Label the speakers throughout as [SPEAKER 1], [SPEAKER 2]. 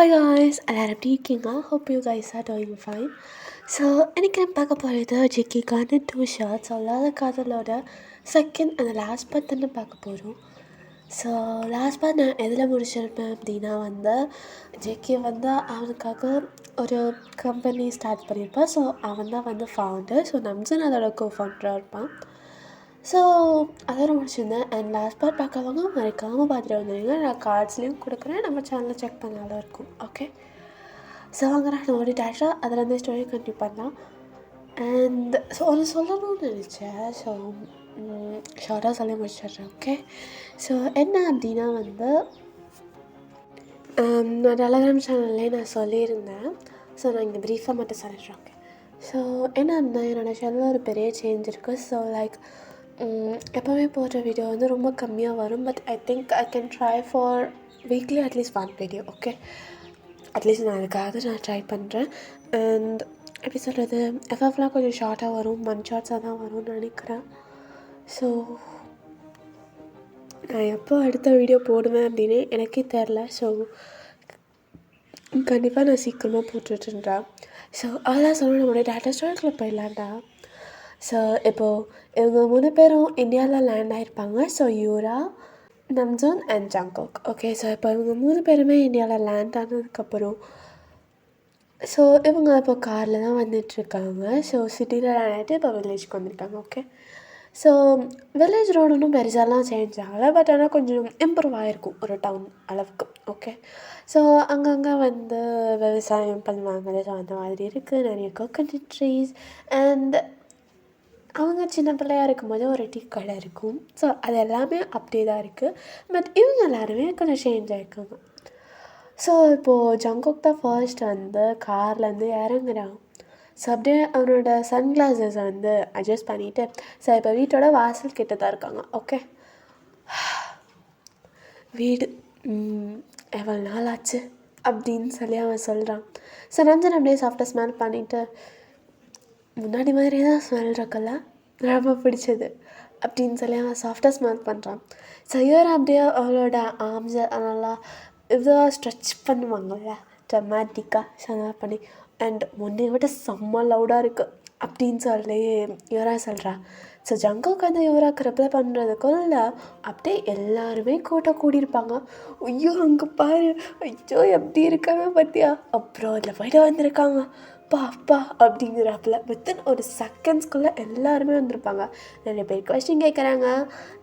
[SPEAKER 1] Hi guys, எல்லாரும் எப்படி இருக்கீங்க? Hope you guys are doing fine. So இன்றைக்கி நம்ம பார்க்க போகிறது ஜெக்கிக்கான 2 ஷார்ட்ஸ் சொல்லாத காதலோட செகண்ட் அந்த லாஸ்ட் பார்ட் தானே பார்க்க போகிறோம். ஸோ லாஸ்ட் பார்ட் நான் எதில் முடிச்சிருப்பேன் அப்படின்னா ஜெக்கி அவனுக்காக ஒரு கம்பெனி ஸ்டார்ட் பண்ணியிருப்பான். ஸோ அவன் தான் ஃபவுண்டர். ஸோ நம்சன் அதோட ஃபவுண்டராக இருப்பான். ஸோ அதோட முடிச்சிருந்தேன். அண்ட் லாஸ்ட் பார்ட் பார்க்காதவங்க மறக்காமல் பார்த்துட்டு வந்துடுங்க. நான் கார்ட்ஸ்லேயும் கொடுக்குறேன், நம்ம சேனலில் செக் பண்ணாலும் இருக்கும். ஓகே, ஸோ நான் ஒரு டேரக்டாக அதில் ஸ்டோரி கண்டினியூ பண்ணலாம். அண்ட் ஸோ ஒன்று சொல்லணும்னு நினச்சேன். ஸோ ஷார்ட்டாக சொல்லி முடிச்சிடுறேன். ஓகே, ஸோ என்ன அப்படின்னா நான் டெலகிராம் சேனல்லே நான் சொல்லியிருந்தேன். ஸோ நான் இங்கே ப்ரீஃபாக மட்டும் சொல்லிடுறேன். ஓகே, ஸோ என்ன அப்படின்னா என்னோடய சேனலில் ஒரு பெரிய சேஞ்ச் இருக்குது. ஸோ எப்போவுமே போடுற வீடியோ ரொம்ப கம்மியாக வரும். But I think I can try for weekly at least 1 video. Okay, at least நான் அதுக்காக நான் ட்ரை பண்ணுறேன். அண்ட் எப்படி சொல்கிறது, எஃப்எஃப்லாம் கொஞ்சம் ஷார்ட்டாக வரும், 1 ஷார்ட்ஸாக தான் வரும்னு நினைக்கிறேன். ஸோ நான் எப்போ அடுத்த வீடியோ போடுவேன் அப்படின்னு எனக்கே தெரில. ஸோ கண்டிப்பாக நான் சீக்கிரமாக போட்டுட்ருந்தேன். ஸோ அதெல்லாம் சொல்லணும், நம்மளுடைய டேட்டா ஸ்டோரிக்குள்ளே போயிடலான்டா. ஸோ இப்போது இவங்க 3 பேரும் இந்தியாவில் லேண்ட் ஆகிருப்பாங்க. So Yura, Namjoon and Jungkook. Okay, so இப்போ இவங்க 3 பேருமே இந்தியாவில் லேண்ட் ஆனதுக்கப்புறம் ஸோ இவங்க இப்போ காரில் தான் வந்துட்டுருக்காங்க. ஸோ சிட்டியில் லேண்ட் ஆகிட்டு இப்போ வில்லேஜ்க்கு வந்திருக்காங்க. ஓகே, ஸோ வில்லேஜ் ரோடு ஒன்றும் பெருசாலாம் சேஞ்ச் ஆகலை. பட் ஆனால் கொஞ்சம் இம்ப்ரூவ் ஆகிருக்கும் ஒரு டவுன் அளவுக்கு. ஓகே, ஸோ அங்கங்கே விவசாயம் பண்ணுவாங்க. ஸோ அந்த மாதிரி இருக்குது. நிறைய கோகனட் ட்ரீஸ். அண்ட் அவங்க சின்ன பிள்ளையாக இருக்கும்போது ஒரு டீ கடை இருக்கும். ஸோ அது எல்லாமே அப்படியே தான் இருக்குது. பட் இவங்க எல்லாருமே கொஞ்சம் சேஞ்ச் ஆகிருக்காங்க. ஸோ இப்போது ஜங்கோக் தான் ஃபர்ஸ்ட் கார்லேருந்து இறங்குறான். ஸோ அப்படியே அவனோட சன்கிளாஸஸை அட்ஜஸ்ட் பண்ணிவிட்டு ஸோ இப்போ வீட்டோட வாசல் கிட்ட தான் இருக்காங்க. ஓகே, வீடு எவ்வளோ நாள் ஆச்சு அப்படின்னு சொல்லி அவன் சொல்கிறான். ஸோ நஞ்சன் அப்படியே சாஃப்டாக ஸ்மெல் பண்ணிவிட்டு முன்னாடி மாதிரியே தான் ஸ்மெல் இருக்குல்ல, ரொம்ப பிடிச்சது அப்படின்னு சொல்லி அவன் சாஃப்டாக ஸ்மெல் பண்ணுறான். ஸோ இவர் அப்படியே அவளோட ஆர்ம்ஸை நல்லா இதுவாக ஸ்ட்ரெச் பண்ணுவாங்கள்ல ட்ரமாட்டிக்காக. ஸோ அதெல்லாம் பண்ணி அண்ட் முன்னே விட செம்ம லவுடாக இருக்குது அப்படின்னு சொல்லி யுவரா சொல்கிறா. ஸோ ஜங்கோக்கு யுவராக்கு ரிப்ளை பண்ணுறதுக்குள்ள அப்படியே எல்லாருமே கூட்டியிருப்பாங்க. ஐயோ அங்கே பாரு, ஐயோ எப்படி இருக்காங்க பார்த்தியா, அப்புறம் அதில் போய்ட்டு வந்திருக்காங்க அப்பா அப்படிங்கிறாப்புல. வித்தின் ஒரு செகண்ட்ஸ்குள்ளே எல்லாருமே வந்திருப்பாங்க. நிறைய பேர் கொஸ்டின் கேட்குறாங்க,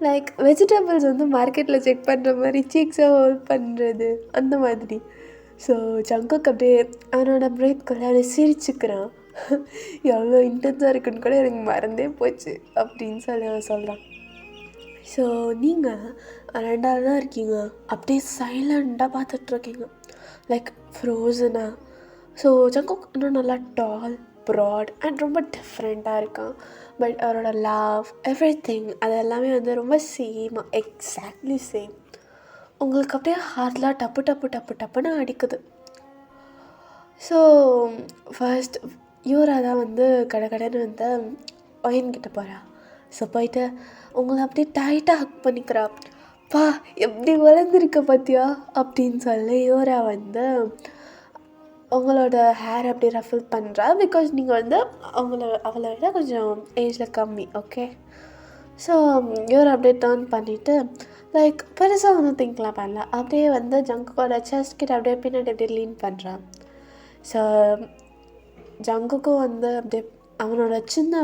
[SPEAKER 1] லைக் வெஜிடபிள்ஸ் மார்க்கெட்டில் செக் பண்ணுற மாதிரி சீக்ஸை ஹோல்ட் பண்ணுறது அந்த மாதிரி. ஸோ ஜங்கோக் அப்படியே அவனோட பிரேத்குள்ளே அப்படியே சிரிச்சுக்கிறான். எவ்வளோ இன்டென்ஸாக இருக்குன்னு கூட எனக்கு மறந்தே போச்சு அப்படின்னு சொல்லி அவன் சொல்கிறான். ஸோ நீங்கள் 2ஆவது தான் இருக்கீங்க, அப்படியே சைலண்ட்டாக பார்த்துட்ருக்கீங்க, லைக் ஃப்ரோசனாக. ஸோ ஜங்கோக் இன்னும் நல்லா டால், ப்ராட் அண்ட் ரொம்ப டிஃப்ரெண்ட்டாக இருக்கான். பட் அவரோட லவ் எவ்ரிதிங் அது எல்லாமே ரொம்ப சேமாக, எக்ஸாக்ட்லி சேம். உங்களுக்கு அப்படியே ஹார்ட்லாம் டப்பு டப்பு டப்பு டப்புன்னு அடிக்குது. ஸோ ஃபர்ஸ்ட் யூரா தான் கடைன்னு ஒயின்கிட்ட போகிறா. ஸோ போயிட்டு உங்களை அப்படியே டைட்டாக ஹக் பண்ணிக்கிறா. பா எப்படி வளர்ந்துருக்க பார்த்தியா அப்படின்னு சொல்லி யூரா உங்களோட ஹேர் அப்படி ரஃபில் பண்ணுறா. பிகாஸ் நீங்கள் அவளை விட கொஞ்சம் ஏஜில் கம்மி. ஓகே, ஸோ யூர் அப்படியே டர்ன் பண்ணிவிட்டு லைக் பெருசாக திங்க்லாம் பண்ணல. அப்படியே ஜங்குக்கோட செஸ்ட் கிட்ட அப்படியே பின்னாடி அப்படியே லீன் பண்ணுறான். ஸோ ஜங்குக்கும் அப்படியே அவனோட சின்ன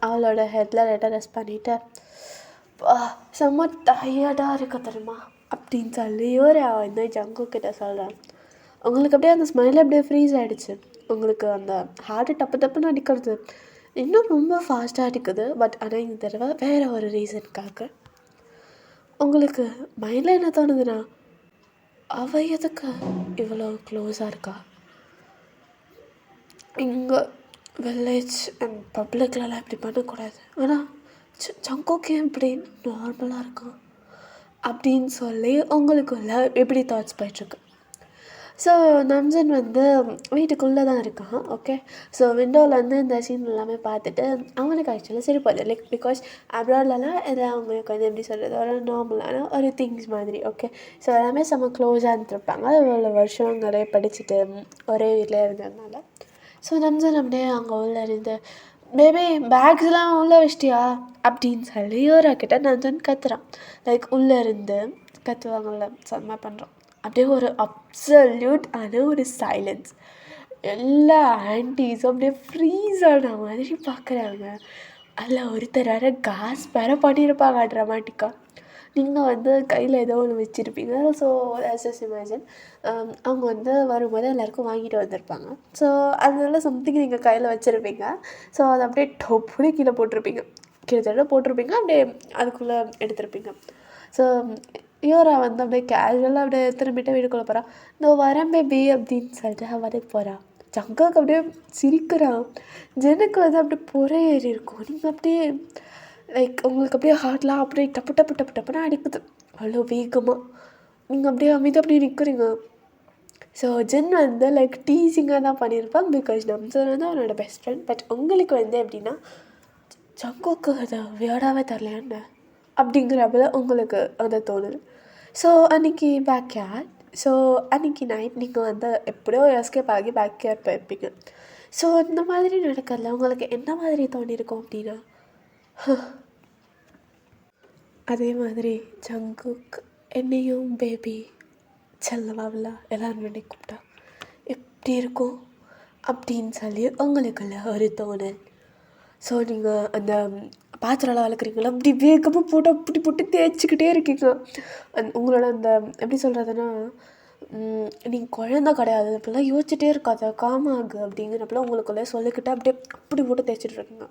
[SPEAKER 1] அவளோட ஹெட்டில் லைட்டாக ரெஸ்ட் பண்ணிவிட்டு செம்ம டயர்டாக இருக்க தெரியுமா அப்படின்னு சொல்லி யூர் ஜங்குக்கிட்ட சொல்கிறான். உங்களுக்கு அப்படியே அந்த ஸ்மைல் அப்படியே ஃப்ரீஸ் ஆகிடுச்சு. உங்களுக்கு அந்த ஹார்ட்டு டப்பு டப்புன்னு அடிக்கிறது இன்னும் ரொம்ப ஃபாஸ்ட்டாக அடிக்குது. பட் ஆனால் இந்த தடவை வேறு ஒரு ரீசனுக்காக உங்களுக்கு மைண்டில் என்ன தோணுதுன்னா, அவள் எதுக்கு இவ்வளோ க்ளோஸாக இருக்கா, இங்கே வில்லேஜ் அண்ட் பப்ளிக்லலாம் இப்படி பண்ணக்கூடாது, ஆனால் ஜங்கோக்கே இப்படி நார்மலாக இருக்கான் அப்படின்னு சொல்லி உங்களுக்குள்ள எப்படி தாட்ஸ் போயிட்டுருக்கு. ஸோ நம்ஜன் வந்து வீட்டுக்குள்ளே தான் இருக்கான். ஓகே. ஸோ விண்டோவிலேருந்து இந்த சீன் எல்லாமே பார்த்துட்டு அவனுக்கு ஆக்சுவலாக சரி போகுது. லைக் பிகாஸ் அப்ராட்லலாம் இது அவங்களுக்கு வந்து எப்படி சொல்கிறது, ஒரு நார்மலான ஒரு திங்ஸ் மாதிரி. ஓகே. ஸோ எல்லாமே செம்ம க்ளோஸாக இருந்துருப்பாங்க. இவ்வளோ வருஷம் நிறைய படிச்சுட்டு ஒரே வீட்டில் இருந்ததுனால. ஸோ நம்ஜன் அப்படியே அங்கே உள்ளே இருந்து பேபி பேக்ஸ்லாம் உள்ளே வச்சிட்டியா அப்படின்னு சொல்லி யோராக்கிட்ட நம்ஜன் கத்துறான். லைக் உள்ளே இருந்து கத்துவாங்கள்ல, செம்ம பண்ணுறான். அப்படியே ஒரு அப்சல்யூட் ஆன ஒரு சைலன்ஸ். எல்லா ஆன்டிஸும் அப்படியே ஃப்ரீஸ் ஆன மாதிரி பார்க்குறாங்க. அதில் ஒருத்தர் வேறு காஸ் வேறு பண்ணியிருப்பாங்க ட்ராமாட்டிக்காக. நீங்கள் வந்து கையில் ஏதோ ஒன்று வச்சுருப்பீங்க. ஸோ ஜஸ்ட் இமேஜின் அவங்க வந்து வரும்போது எல்லாேருக்கும் வாங்கிட்டு வந்திருப்பாங்க. ஸோ அதனால சம்திங் நீங்கள் கையில் வச்சுருப்பீங்க. ஸோ அதை அப்படியே டொப்புன்னு கீழே போட்டிருப்பீங்க. கீழே போட்டிருப்பீங்க, அப்படியே அதுக்குள்ளே எடுத்திருப்பீங்க. ஸோ யோரா வந்து அப்படியே கேஷுவலாக அப்படியே திரும்பிட்டு வீட்டுக்குள்ளே போகிறான். இந்த வரேன் பேபி அப்படின்னு சொல்லிட்டு அவனுக்கு போகிறான். ஜங்குக்கு அப்படியே சிரிக்கிறான். ஜெனுக்கு வந்து அப்படியே புற ஏறி இருக்கும். நீங்கள் அப்படியே லைக் உங்களுக்கு அப்படியே ஹார்ட்லாம் அப்படியே டப்பு டப்பு டப்பு டப்புன்னு அடிக்குது அவ்வளோ வேகமாக. நீங்கள் அப்படியே அமைதியாக அப்படியே நிற்கிறீங்க. ஸோ ஜென் வந்து லைக் டீசிங்காக தான் பண்ணியிருப்பான். பிகாஸ் நம்சன் வந்து அவனோட பெஸ்ட் ஃப்ரெண்ட். பட் உங்களுக்கு வந்து எப்படின்னா ஜங்குக்கு அதை வியாடாவே தரலையான்னு அப்படிங்கிறப்ப உங்களுக்கு அதை தோணுது. ஸோ அன்றைக்கி பேக் யார்ட். ஸோ அன்றைக்கி நைட் நீங்கள் வந்து எப்படியோ எஸ்கேப் ஆகி பேக் யார்ட் போயிருப்பீங்க. ஸோ இந்த மாதிரி நடக்கிறதுல உங்களுக்கு என்ன மாதிரி தோணியிருக்கும் அப்படின்னா, அதே மாதிரி ஜங்குக் என்னையும் பேபி செல்லவாவில் எல்லோரும் வேண்டி கூப்பிட்டா எப்படி இருக்கும் அப்படின்னு சொல்லி உங்களுக்குள்ள ஒரு தோணல். ஸோ நீங்கள் அந்த பாத்திரம்லாம் வளர்க்குறீங்களா, அப்படி வேகமாக போட்டு அப்படி போட்டு தேய்ச்சிக்கிட்டே இருக்கீங்க. உங்களோட அந்த எப்படி சொல்கிறதுனா, நீங்கள் குழந்த கிடையாது அப்படிலாம் யோசிச்சுட்டே இருக்காது, காமாகு அப்படிங்கிறப்பெல்லாம் உங்களுக்குள்ளே சொல்லிக்கிட்டே அப்படியே அப்படி போட்டு தேய்ச்சிட்ருக்கீங்க.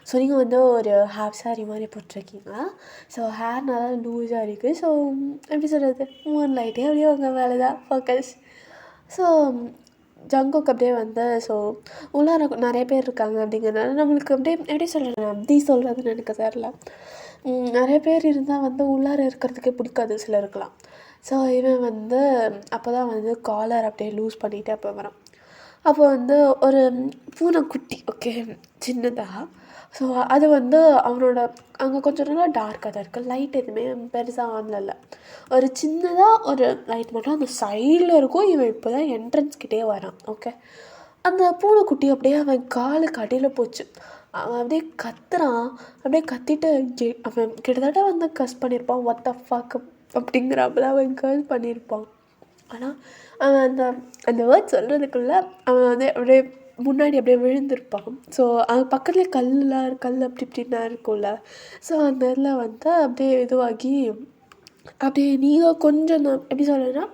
[SPEAKER 1] ஸோ நீங்கள் வந்து ஒரு ஹாஃப் சாரி மாதிரி போட்டிருக்கீங்க. ஸோ ஹேர் நல்லா லூஸாக இருக்குது. ஸோ எப்படி சொல்கிறது, மூன் லைட்டே அப்படியே உங்கள் மேலே தான் ஃபோக்கஸ். ஸோ ஜங்குக்கு அப்படியே வந்து ஸோ உள்ளார நிறைய பேர் இருக்காங்க அப்படிங்கிறதுனால நம்மளுக்கு அப்படியே எப்படி சொல்கிறது, அப்படி சொல்கிறதுன்னு எனக்கு தெரில. நிறைய பேர் இருந்தால் வந்து உள்ளார இருக்கிறதுக்கே பிடிக்காது சிலருக்கலாம். ஸோ இவன் வந்து அப்போ தான் வந்து காலர் அப்படியே லூஸ் பண்ணிவிட்டு அப்போ வரான். அப்போ வந்து ஒரு பூனைக்குட்டி, ஓகே, சின்னதாக. ஸோ அது வந்து அவனோட அங்கே கொஞ்சம் நல்லா டார்க்காக தான் இருக்குது. லைட் எதுவுமே பெருசாக ஆன்ல இல்லை. ஒரு சின்னதாக ஒரு லைட் மட்டும் அந்த சைடில் இருக்கும். இவன் இப்போ தான் என்ட்ரன்ஸ்கிட்டே வரான். ஓகே. அந்த பூனைக்குட்டி அப்படியே அவன் காலுக்கு அடியில் போச்சு. அவன் அப்படியே கத்துறான். அப்படியே கத்திட்டு அவன் கிட்டத்தட்ட வந்து கஸ் பண்ணியிருப்பான். வாட் த ஃபக் அப்படிங்கிறப்பல அவன் கஸ் பண்ணியிருப்பான். ஆனால் அவன் அந்த அந்த வேர்ட் சொல்கிறதுக்குள்ளே அவன் வந்து அப்படியே முன்னாடி அப்படியே விழுந்திருப்பான். ஸோ அது பக்கத்துலேயே கல் அப்படி இப்படின்னா இருக்கும்ல. ஸோ அந்த இதில் வந்து அப்படியே இதுவாகி அப்படியே நீங்கள் கொஞ்சம் எப்படி சொல்கிறேன்னா,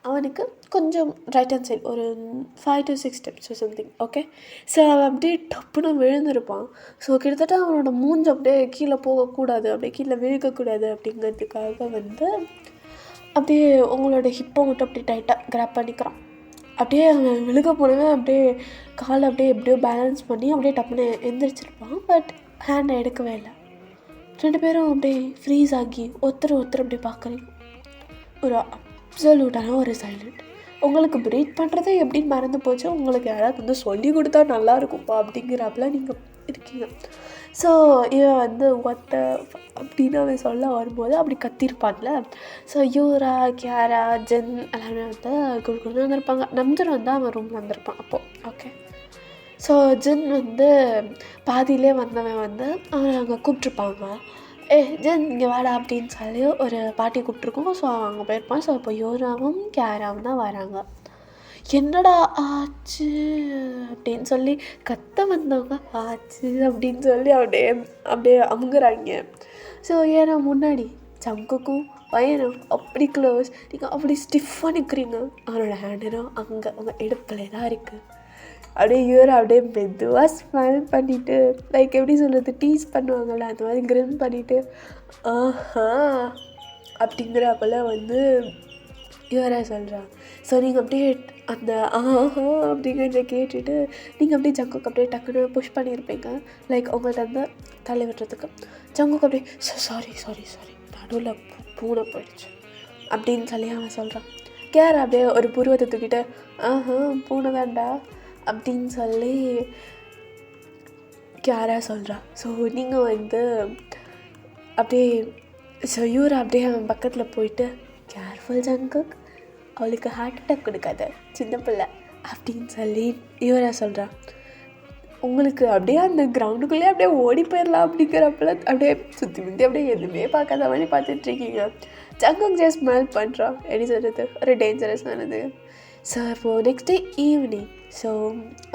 [SPEAKER 1] அவனுக்கு கொஞ்சம் ரைட் ஹேண்ட் சைடு ஒரு 5 to 6 steps something. Okay. So அவன் அப்படியே டப்புன்னு விழுந்திருப்பான். ஸோ கிட்டத்தட்ட அவனோட மூஞ்சி அப்படியே கீழே போகக்கூடாது, அப்படியே கீழே விழுகக்கூடாது அப்படிங்கிறதுக்காக வந்து அப்படியே உங்களோட ஹிப்பை மட்டும் அப்படியே டைட்டாக கிராப் பண்ணிக்கிறான். அப்படியே அவன் விழுக போனவன் அப்படியே காலை அப்படியே எப்படியோ பேலன்ஸ் பண்ணி அப்படியே டப்புன்னு எந்திரிச்சிருப்பான். பட் ஹேண்டை எடுக்கவே இல்லை. 2 பேரும் அப்படியே ஃப்ரீஸ் ஆகி ஒருத்தர் அப்படியே பார்க்குறீங்க. ஒரு அப்சல்யூட்டான ஒரு சைலண்ட். உங்களுக்கு ப்ரீத் பண்ணுறதே எப்படின்னு மறந்து போச்சு. உங்களுக்கு யாராவது வந்து சொல்லி கொடுத்தா நல்லாயிருக்கும்ப்பா அப்படிங்கிறப்பெல்லாம் நீங்கள் இருக்கீங்க. ஸோ இவன் வந்து ஒத்த அப்படின்னு அவன் சொல்ல வரும்போது அப்படி கத்திருப்பான்ல. ஸோ யூரா, கியாரா, ஜென் எல்லாருமே வந்து குழுக்குன்னு வந்திருப்பாங்க. நம்ஜன் வந்து அவன் ரூமில் வந்திருப்பான் அப்போது. ஓகே. ஸோ ஜென் வந்து பாதியிலே வந்தவன் வந்து அவனை அங்கே கூப்பிட்ருப்பாங்க. ஜென் இங்கே வாடா அப்படின்னு சொல்லி ஒரு பாட்டி கூப்பிட்ருக்கோம். ஸோ அங்கே போயிருப்பான். ஸோ இப்போ யூராவும் கியாராவும் தான் வராங்க. என்னடா ஆச்சு அப்படின்னு சொல்லி கத்த வந்தவங்க ஆச்சு அப்படின்னு சொல்லி அப்படியே அமுங்குறாங்க. ஸோ ஏன்னா முன்னாடி ஜங்குக்கும் பையனும் அப்படி க்ளோஸ், நீங்கள் அப்படி ஸ்டிஃபாக நிற்கிறீங்க. அவனோட ஹேண்டனும் அங்கே அவங்க இடுப்பில் தான் இருக்குது. அப்படியே யூரா அப்படியே மெதுவாக ஸ்மைல் பண்ணிவிட்டு லைக் எப்படி சொல்கிறது, டீஸ் பண்ணுவாங்கள்ல அந்த மாதிரி கிரின் பண்ணிவிட்டு ஆஹா அப்படிங்கிறப்பல வந்து யூரா சொல்கிறான். ஸோ நீங்கள் அப்படியே அந்த ஆஹா அப்படிங்கிறத கேட்டுட்டு நீங்கள் அப்படியே ஜங்குக்கு அப்படியே டக்குன்னு புஷ் பண்ணியிருப்பீங்க லைக் உங்கள்கிட்ட வந்து தள்ளி விட்டுறதுக்கு. ஜங்குக்கு அப்படியே சாரி நடுவில் பூனை போயிடுச்சு அப்படின்னு சொல்லி அவன் சொல்கிறான். கேர் அப்படியே ஒரு புருவத்தை தூக்கிட்டு பூனை தான்டா அப்படின்னு சொல்லி கேராக சொல்கிறா. ஸோ நீங்கள் வந்து அப்படியே ஸோ இவர் அப்படியே அவன் பக்கத்தில் போயிட்டு கேர்ஃபுல் ஜங்குக், அவளுக்கு ஹார்ட் அட்டாக் கொடுக்காத சின்ன பிள்ளை அப்படின்னு சொல்லி இவராக சொல்கிறா. உங்களுக்கு அப்படியே அந்த கிரவுண்டுக்குள்ளேயே அப்படியே ஓடி போயிடலாம் அப்படிங்கிறப்பல அப்படியே சுற்றி முற்றி அப்படியே எதுவுமே பார்க்காத மாதிரி பார்த்துட்ருக்கீங்க. ஜங்குக் ஜஸ்ட் ஸ்மெல் பண்ணுறான். எப்படி சொல்கிறது, ஒரு டேஞ்சரஸானது. ஸோ இப்போது நெக்ஸ்ட் டே ஈவினிங் ஸோ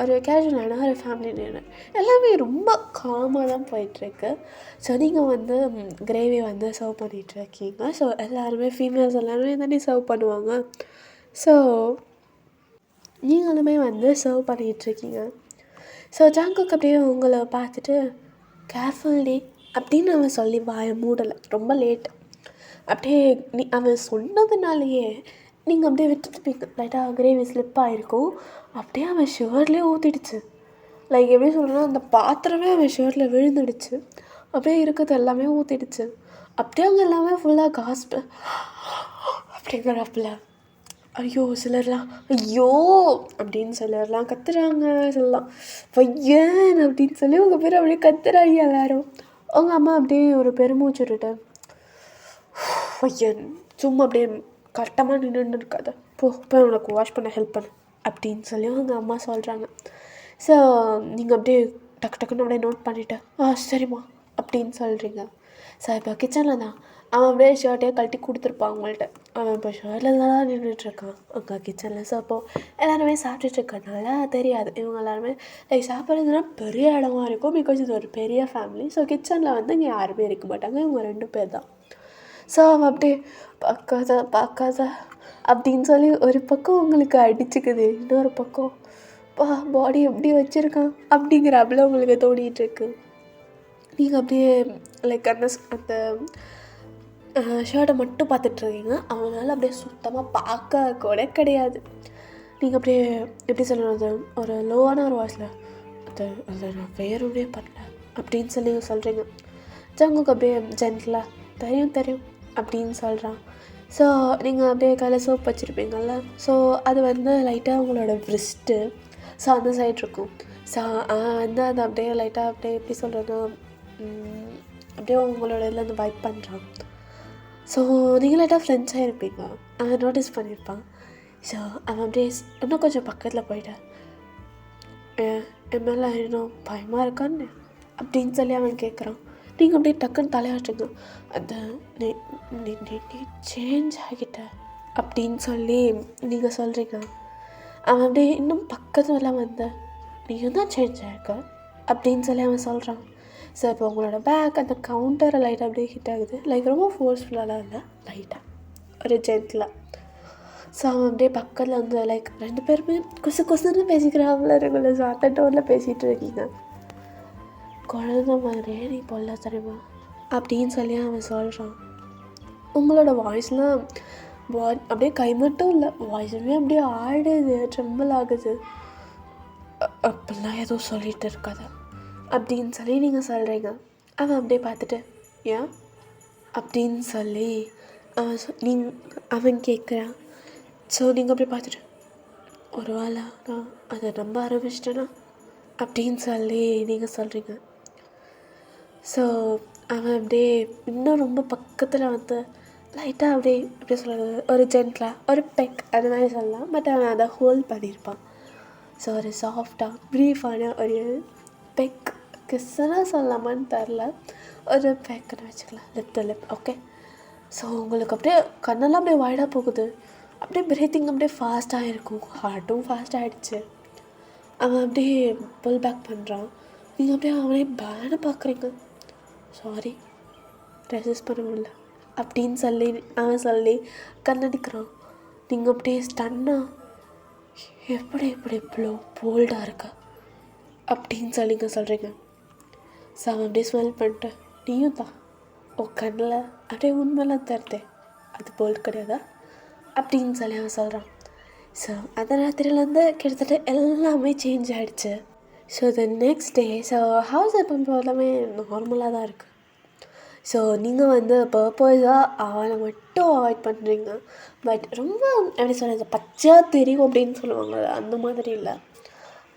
[SPEAKER 1] ஒரு கேஷுவலான ஒரு ஃபேமிலி டின்னர் எல்லாமே ரொம்ப காமாக தான் போயிட்டுருக்கு. ஸோ நீங்கள் வந்து கிரேவி வந்து சர்வ் பண்ணிகிட்ருக்கீங்க. ஸோ எல்லாருமே ஃபீமேல்ஸ் எல்லாருமே தானே சர்வ் பண்ணுவாங்க. ஸோ நீங்களுமே வந்து சர்வ் பண்ணிகிட்ருக்கீங்க. ஸோ ஜங்குக் அப்படியே உங்களை பார்த்துட்டு கேர்ஃபுல் டே அப்படின்னு அவன் சொல்லி வாயை மூடலை. ரொம்ப லேட் அப்படியே அவன் சொன்னதுனாலேயே நீங்கள் அப்படியே விட்டுருப்பீங்க. லைட்டாக கிரேவி ஸ்லிப் ஆகிருக்கும். அப்படியே அவன் ஷர்ட்லேயே ஊற்றிடுச்சு. லைக் எப்படி சொல்கிறேன்னா அந்த பாத்திரமே அவன் ஷர்ட்டில் விழுந்துடுச்சு. அப்படியே இருக்கிறது எல்லாமே ஊற்றிடுச்சு. அப்படியே அவங்க எல்லாமே ஃபுல்லாக காஸ்ட் அப்படிங்கிறப்பல ஐயோ சிலர்லாம் ஐயோ அப்படின்னு சிலர்லாம் கத்துறாங்க. சொல்லலாம் பையன் அப்படின்னு சொல்லி உங்கள் பேர் அப்படியே கத்துறாங்க எல்லாரும். அவங்க அம்மா அப்படியே ஒரு பெருமூச்சு விட்டுட்டு பையன் சும்மா அப்படியே கரெக்டாக நின்று இருக்காது, போய் உனக்கு வாஷ் பண்ண ஹெல்ப் பண்ணு அப்படின்னு சொல்லி அவங்க அம்மா சொல்கிறாங்க. ஸோ நீங்கள் அப்படியே டக்கு டக்குன்னு அப்படியே நோட் பண்ணிவிட்டு சரிம்மா அப்படின்னு சொல்கிறீங்க. ஸோ இப்போ கிச்சனில் தான் அவன் அப்படியே ஷர்ட்டே கழட்டி கொடுத்துருப்பான் அவங்கள்ட்ட. அவன் இப்போ ஷர்ட்டில் தான் நின்றுட்டுருக்கான் அங்கே கிச்சனில். ஸோ அப்போது எல்லாருமே சாப்பிட்டுட்ருக்கனால தெரியாது. இவங்க எல்லாருமே லைக் சாப்பிட்றதுனா பெரிய இடமா இருக்கும். பிகாஸ் இது ஒரு பெரிய ஃபேமிலி. ஸோ கிச்சனில் வந்து இங்கே யாருமே இருக்க மாட்டாங்க, இவங்க 2 பேர் தான். ஸோ அவன் அப்படியே பார்க்காத அப்படின்னு சொல்லி ஒரு பக்கம் உங்களுக்கு அடிச்சுக்குது, இன்னொரு பக்கம் பாடி எப்படி வச்சுருக்கான் அப்படிங்கிறப்பல உங்களுக்கு தோணிகிட்ருக்கு. நீங்கள் அப்படியே லைக் அந்த ஷர்ட்டை மட்டும் பார்த்துட்ருக்கீங்க. அவனால் அப்படியே சுத்தமாக பார்க்க கூட கிடையாது. நீங்கள் அப்படியே எப்படி சொல்கிறது, ஒரு லோவான ஒரு வாய்ஸில் அதை நான் வேறுமே பண்ணல அப்படின்னு சொல்லி சொல்கிறீங்க. ஜங்குக்கு அப்படியே ஜென்டிலாக தெரியும் அப்படின்னு சொல்கிறான். ஸோ நீங்கள் அப்படியே கையில் சோப் வச்சுருப்பீங்கள்ல, ஸோ அது வந்து லைட்டாக உங்களோட வ்ரிஸ்ட்டு ஸோ அந்த சைட் இருக்கும். ஸோ வந்து அது அப்படியே லைட்டாக அப்படியே எப்படி சொல்கிறதுனா அப்படியே உங்களோட இதில் வந்து வைப் பண்ணுறான். ஸோ நீங்கள் லைட்டாக ஃப்ரெண்ட்ஸாக இருப்பீங்க, அவன் நோட்டீஸ் பண்ணியிருப்பான். ஸோ அவன் அப்படியே இன்னும் கொஞ்சம் பக்கத்தில் போயிட்டான். என் மேலே இன்னும் பயமாக இருக்கான்னு அப்படின்னு சொல்லி அவன் கேட்குறான். நீங்கள் அப்படியே டக்குன்னு தலையாட்டுங்க. அந்த நீ சேஞ்ச் ஆகிட்ட அப்படின்னு சொல்லி நீங்கள் சொல்கிறீங்க. அவன் அப்படியே இன்னும் பக்கத்தில் வந்து நீங்கள் தான் சேஞ்ச் ஆகிருக்க அப்படின்னு சொல்லி அவன் சொல்கிறான். ஸோ இப்போ உங்களோட பேக் அந்த கவுண்டரை லைட்டாக அப்படியே ஹிட் ஆகுது. லைக் ரொம்ப ஃபோர்ஸ்ஃபுல்லாலாம் இல்லை, லைட்டாக ஒரு ஜென்டிலாக. ஸோ அவன் அப்படியே பக்கத்தில் வந்து லைக் 2 பேருமே கொசுன்னு பேசிக்கிறாங்களா இருக்குல்ல. ஸோ அந்த டோனில் பேசிகிட்டு இருக்கீங்க. குழந்த மாதிரியே நீ பொல்ல தெரியுமா அப்படின்னு சொல்லி அவன் சொல்கிறான். உங்களோட வாய்ஸ்லாம் அப்படியே கை மட்டும் இல்லை, வாய்ஸுமே அப்படியே ஆடுது, ட்ரெம்பிள் ஆகுது. அப்படிலாம் எதுவும் சொல்லிகிட்டு இருக்காத அப்படின்னு சொல்லி நீங்கள் சொல்கிறீங்க. அவன் அப்படியே பார்த்துட்டு ஏன் அப்படின்னு சொல்லி அவன் கேட்குறான். ஸோ நீங்கள் அப்படியே பார்த்துட்டு ஒரு வேளை நான் அதை நம்ப ஆரம்பிச்சிட்டேன்னா அப்படின்னு சொல்லி நீங்கள் சொல்கிறீங்க. ஸோ அவன் அப்படியே இன்னும் ரொம்ப பக்கத்தில் வந்து லைட்டாக அப்படியே எப்படி சொல்கிறது, ஒரு ஜென்டிலாக ஒரு பெக் அது மாதிரி சொல்லலாம். பட் அவன் அதை ஹோல்ட் பண்ணியிருப்பான். ஸோ ஒரு சாஃப்டாக ப்ரீஃபான ஒரு பெக், கிஸ்ஸெல்லாம் சொல்லலாமான்னு தெரில, ஒரு பெக்குன்னு வச்சுக்கலாம், lip to lip. Okay. So உங்களுக்கு அப்படியே கண்ணெல்லாம் அப்படியே வைடாக போகுது, அப்படியே பிரீத்திங் அப்படியே ஃபாஸ்ட்டாக இருக்கும், ஹார்ட்டும் ஃபாஸ்ட் ஆகிடுச்சு. அவன் அப்படியே புல் பேக் பண்ணுறான். நீங்கள் அப்படியே அவனே பேனை பார்க்குறீங்க. சாரி, ரெசிஸ்ட் பண்ண முடியல அப்படின்னு சொல்லி அவன் சொல்லி கண்ணடிக்கிறான். நீங்கள் அப்படியே ஸ்டன்னா எப்படி இவ்வளோ போல்டாக இருக்க அப்படின்னு சொல்லிங்க சொல்கிறீங்க. ஸோ அவன் அப்படியே ஸ்மெல் பண்ணிட்டு நீயும் தான் கண்ணில் அப்படியே உண்மையெல்லாம் தருதே, அது போல்ட் கிடையாதா அப்படின்னு சொல்லி அவன் சொல்கிறான். ஸோ அந்த ராத்திரிலேருந்து கிட்டத்தட்ட எல்லாமே சேஞ்ச் ஆகிடுச்சு. So the next day so how's எப்போ எல்லாமே நார்மலாக தான் இருக்குது. ஸோ நீங்கள் வந்து பர்பஸாக அவளை மட்டும் அவாய்ட் பண்ணுறீங்க. பட் ரொம்ப எப்படி சொல்கிறது, பச்சையாக தெரியும் அப்படின்னு சொல்லுவாங்க, அந்த மாதிரி இல்லை.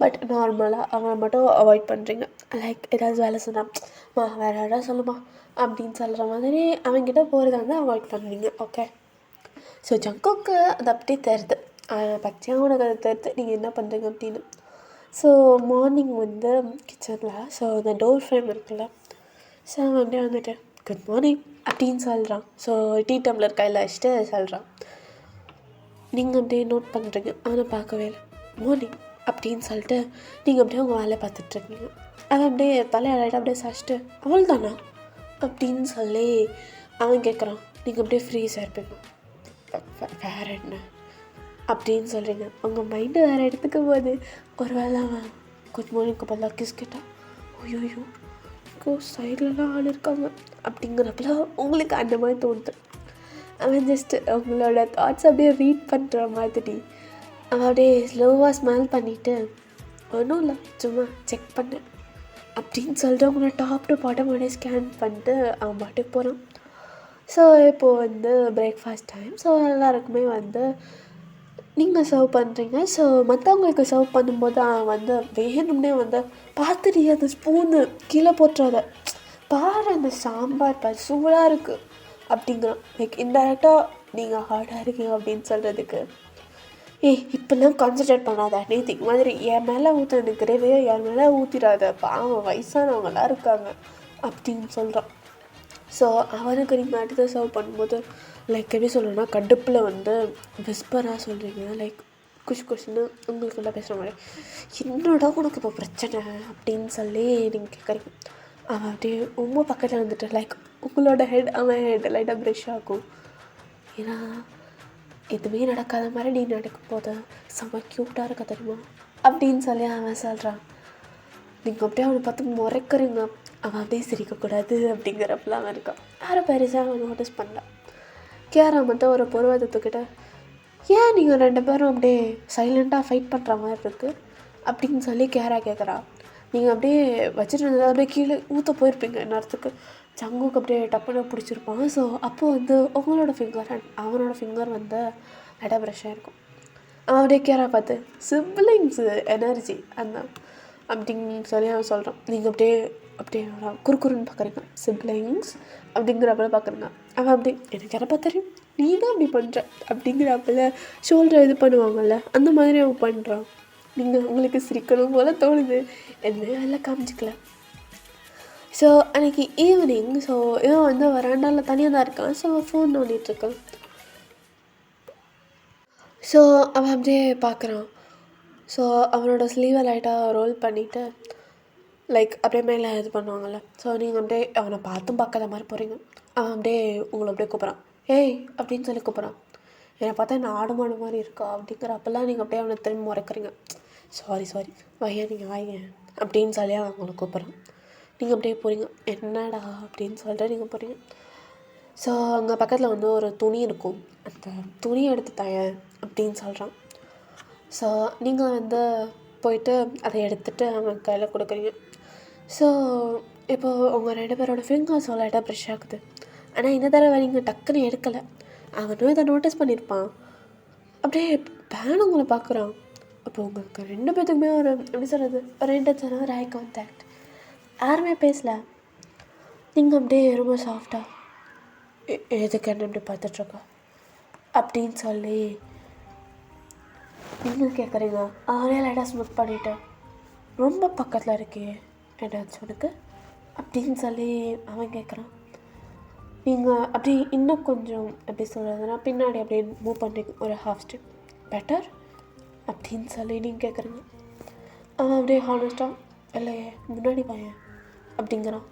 [SPEAKER 1] பட் நார்மலாக அவளை மட்டும் அவாய்ட் பண்ணுறீங்க. லைக் ஏதாவது வேலை சொன்னான், வேறு யாராவது சொல்லுமா அப்படின்னு சொல்கிற மாதிரி அவங்ககிட்ட போகிறத வந்து அவாய்ட் பண்ணுறீங்க. ஓகே. ஸோ ஜங்குக்கு அது அப்படியே தருது, பச்சையாக உனக்கு அது தருது நீங்கள் என்ன பண்ணுறீங்க அப்படின்னு. ஸோ மார்னிங் வந்து கிச்சனில் ஸோ அந்த டோர் ஃப்ரேம் இருக்குல்ல, ஸோ அப்படியே வந்துட்டு குட் மார்னிங் அப்படின்னு சொல்கிறான். ஸோ டீ டம்ளர் கையில் வச்சுட்டு சொல்கிறான். நீங்கள் அப்படியே நோட் பண்ணுறீங்க, அவனை பார்க்கவே இல்லை. மார்னிங் அப்படின்னு சொல்லிட்டு நீங்கள் அப்படியே உங்கள் வேலையை பார்த்துட்ருக்கீங்க. அதை அப்படியே தலையாளிட்டு அப்படியே சாச்சிட்டு அவள் தானா அப்படின்னு சொல்லி அவன் கேட்குறான். நீங்கள் அப்படியே ஃப்ரீஸாக இருப்பீங்க. வேறு என்ன அப்படின்னு சொல்கிறீங்க. உங்கள் மைண்டு வேறு இடத்துக்கு போகுது. ஒரு வேளை அவன் குட் மார்னிங்க்கு பதிலாக கிஸ் கேட்டான். ஐயோ சைட்லலாம் ஆள் இருக்காங்க அப்படிங்கிறப்பல உங்களுக்கு அந்த மாதிரி தோணுது. அவன் ஜஸ்ட்டு உங்களோட தாட்ஸ் அப்படியே ரீட் பண்ணுற மாதிரி அவன் அப்படியே ஸ்லோவாக ஸ்மெல் பண்ணிவிட்டு ஒன்றும் இல்லை சும்மா செக் பண்ணேன் அப்படின்னு சொல்லிட்டு அவங்கள டாப் டு பாட்டம் அப்படியே ஸ்கேன் பண்ணிட்டு அவன் பாட்டுக்கு போகிறான். ஸோ இப்போது வந்து பிரேக்ஃபாஸ்ட் டைம். ஸோ எல்லாருக்குமே வந்து நீங்கள் சர்வ் பண்ணுறீங்க. ஸோ மற்றவங்களுக்கு சர்வ் பண்ணும்போது அவன் வந்து வேணும்னே வந்து பார்த்துட்டு அந்த ஸ்பூனு கீழே போட்டுறாத, பாரு அந்த சாம்பார் பாரு சூடாக இருக்குது அப்படிங்கிறான். லைக் இன்டெரக்டாக நீங்கள் ஹார்டாக இருக்கீங்க அப்படின்னு சொல்கிறதுக்கு, இப்போல்லாம் கான்சன்ட்ரேட் பண்ணாத, நேத்திக்கு மாதிரி என் மேலே ஊற்ற எனக்கு கிரேவியோ என் மேலே ஊற்றிடாத, பாவம் வயசானவங்களாம் இருக்காங்க அப்படின்னு சொல்கிறான். ஸோ அவனுக்கு நீங்கள் அடுத்து சர்வ் பண்ணும்போது லைக் எப்படி சொல்லணும்னா கடுப்பில் வந்து விஸ்பராக சொல்கிறீங்க. லைக் குஷ்னு உங்களுக்குள்ளே பேசுகிற மாதிரி, என்னடா உனக்கு இப்போ பிரச்சனை அப்படின்னு சொல்லி நீங்கள் கேட்குறீங்க. அவன் அப்படியே ரொம்ப பக்கத்தில் வந்துட்டு லைக் உங்களோட ஹெட் அவன் ஹெட் லைட்டாக ப்ரெஷ் ஆகும். ஏன்னா எதுவுமே நடக்காத மாதிரி நீ நடக்கும் போது செம்ம க்யூட்டாக இருக்க தெரியுமா அப்படின்னு சொல்லி அவன் சொல்கிறான். நீங்கள் அப்படியே அவனை பார்த்து முறைக்கிறீங்க. அவன் அப்படியே சிரிக்கக்கூடாது அப்படிங்கிறப்பெல்லாம் அவன் இருக்கான். யாரும் பெருசாக அவன் நோட்டீஸ் பண்ணலாம். கேரா மட்டும் ஒரு பொருவாதத்துக்கிட்ட, ஏன் நீங்கள் 2 பேரும் அப்படியே சைலண்ட்டாக ஃபைட் பண்ணுற மாதிரி இருக்குது அப்படின்னு சொல்லி கேரா கேட்குறா. நீங்கள் அப்படியே வச்சுட்டு இருந்தது அப்படியே கீழே ஊற்ற போயிருப்பீங்க நேரத்துக்கு. ஜங்குக்கு அப்படியே டப்புன்னு பிடிச்சிருப்பான். ஸோ அப்போது வந்து உங்களோட ஃபிங்கர் அண்ட் அவனோட ஃபிங்கர் வந்து லைட்டாக ப்ரெஷ்ஷாக இருக்கும். அவன் அப்படியே கேரா பார்த்து சிப்லிங்ஸு எனர்ஜி அந்த அப்படின்னு சொல்லி அவன் சொல்கிறான். நீங்கள் அப்படியே குறுக்குறுன்னு பார்க்குறீங்க. சிப்லிங்ஸ் அப்படிங்கிறப்பல பார்க்குறீங்க. அவன் அப்படி எனக்கு யாரப்பா தெரியும் நீ தான் அப்படி பண்ணுற அப்படிங்கிறப்பல ஷோல்டர் இது பண்ணுவாங்கள்ல அந்த மாதிரி அவன் பண்ணுறான். நீங்கள் உங்களுக்கு சிரிக்கணும் போல் தோணுது, எதுவுமே எல்லாம் காமிச்சிக்கல. ஸோ அன்றைக்கி ஈவினிங் ஸோ இவன் வந்து வராண்டாவில் தனியாக தான் இருக்கான். So phone நோண்டிகிட்ருக்கான். ஸோ அவன் அப்படியே பார்க்குறான். ஸோ அவனோட ஸ்லீவை லைட்டாக ரோல் பண்ணிவிட்டு லைக் அப்படியே மேலே இது பண்ணுவாங்கள்ல. ஸோ நீங்கள் அப்படியே அவனை பார்த்தும் பார்க்காத மாதிரி போகிறீங்க. அவன் அப்படியே உங்களை அப்படியே கூப்பிட்றான். ஏய் அப்படின்னு சொல்லி கூப்பிட்றான். என்னை பார்த்தா என்ன ஆடு மாடு மாதிரி இருக்கா அப்படிங்கிறப்பெல்லாம் நீங்கள் அப்படியே அவனை திரும்பி முறைக்கிறீங்க. சாரி வையா நீங்கள் வாங்க அப்படின்னு சொல்லி அவன் அவனை கூப்பிட்றான். நீங்கள் அப்படியே போகிறீங்க. என்னடா அப்படின்னு சொல்லிட்டு நீங்கள் போகிறீங்க. ஸோ அங்கே பக்கத்தில் வந்து ஒரு துணி இருக்கும், அந்த துணியை எடுத்து தயேன் அப்படின்னு சொல்கிறான். ஸோ நீங்கள் வந்து போயிட்டு அதை எடுத்துகிட்டு அவன் கையில் கொடுக்குறீங்க. ஸோ இப்போது உங்கள் 2 பேரோட ஃபிங்கர்ஸ் லைட்டாக ப்ரெஷ் ஆகுது. ஆனால் இந்த தடவை நீங்கள் டக்குன்னு எடுக்கலை. அவனும் இதை நோட்டீஸ் பண்ணியிருப்பான். அப்படியே பேன் உங்களை பார்க்குறான். அப்போ உங்களுக்கு 2 பேத்துக்குமே ஒரு எப்படி சொல்கிறது, ஒரு இன்டென்ஷனாக ஒரு ஐ கான்டாக்ட். யாருமே பேசல. நீங்கள் அப்படியே ரொம்ப சாஃப்டாக எதுக்கு என்ன இப்படி பார்த்துட்ருக்கா அப்படின்னு சொல்லி நீங்கள் கேட்குறீங்க. அவனே லைட்டாக ஸ்மூத் பண்ணிவிட்டு ரொம்ப பக்கத்தில் இருக்கே என்னாச்சு உனக்கு அப்படின்னு சொல்லி அவன் கேட்குறான். நீங்கள் அப்படி இன்னும் கொஞ்சம் எப்படி சொல்கிறதுனா பின்னாடி அப்படியே மூவ் பண்ணுறீங்க ஒரு ஹாஃப் ஸ்டெப் பெட்டர் அப்படின்னு சொல்லி நீங்கள் கேட்குறீங்க. அவன் அப்படியே ஹானஸ்ட்டாக இல்லையே முன்னாடி பையன் அப்படிங்கிறான்.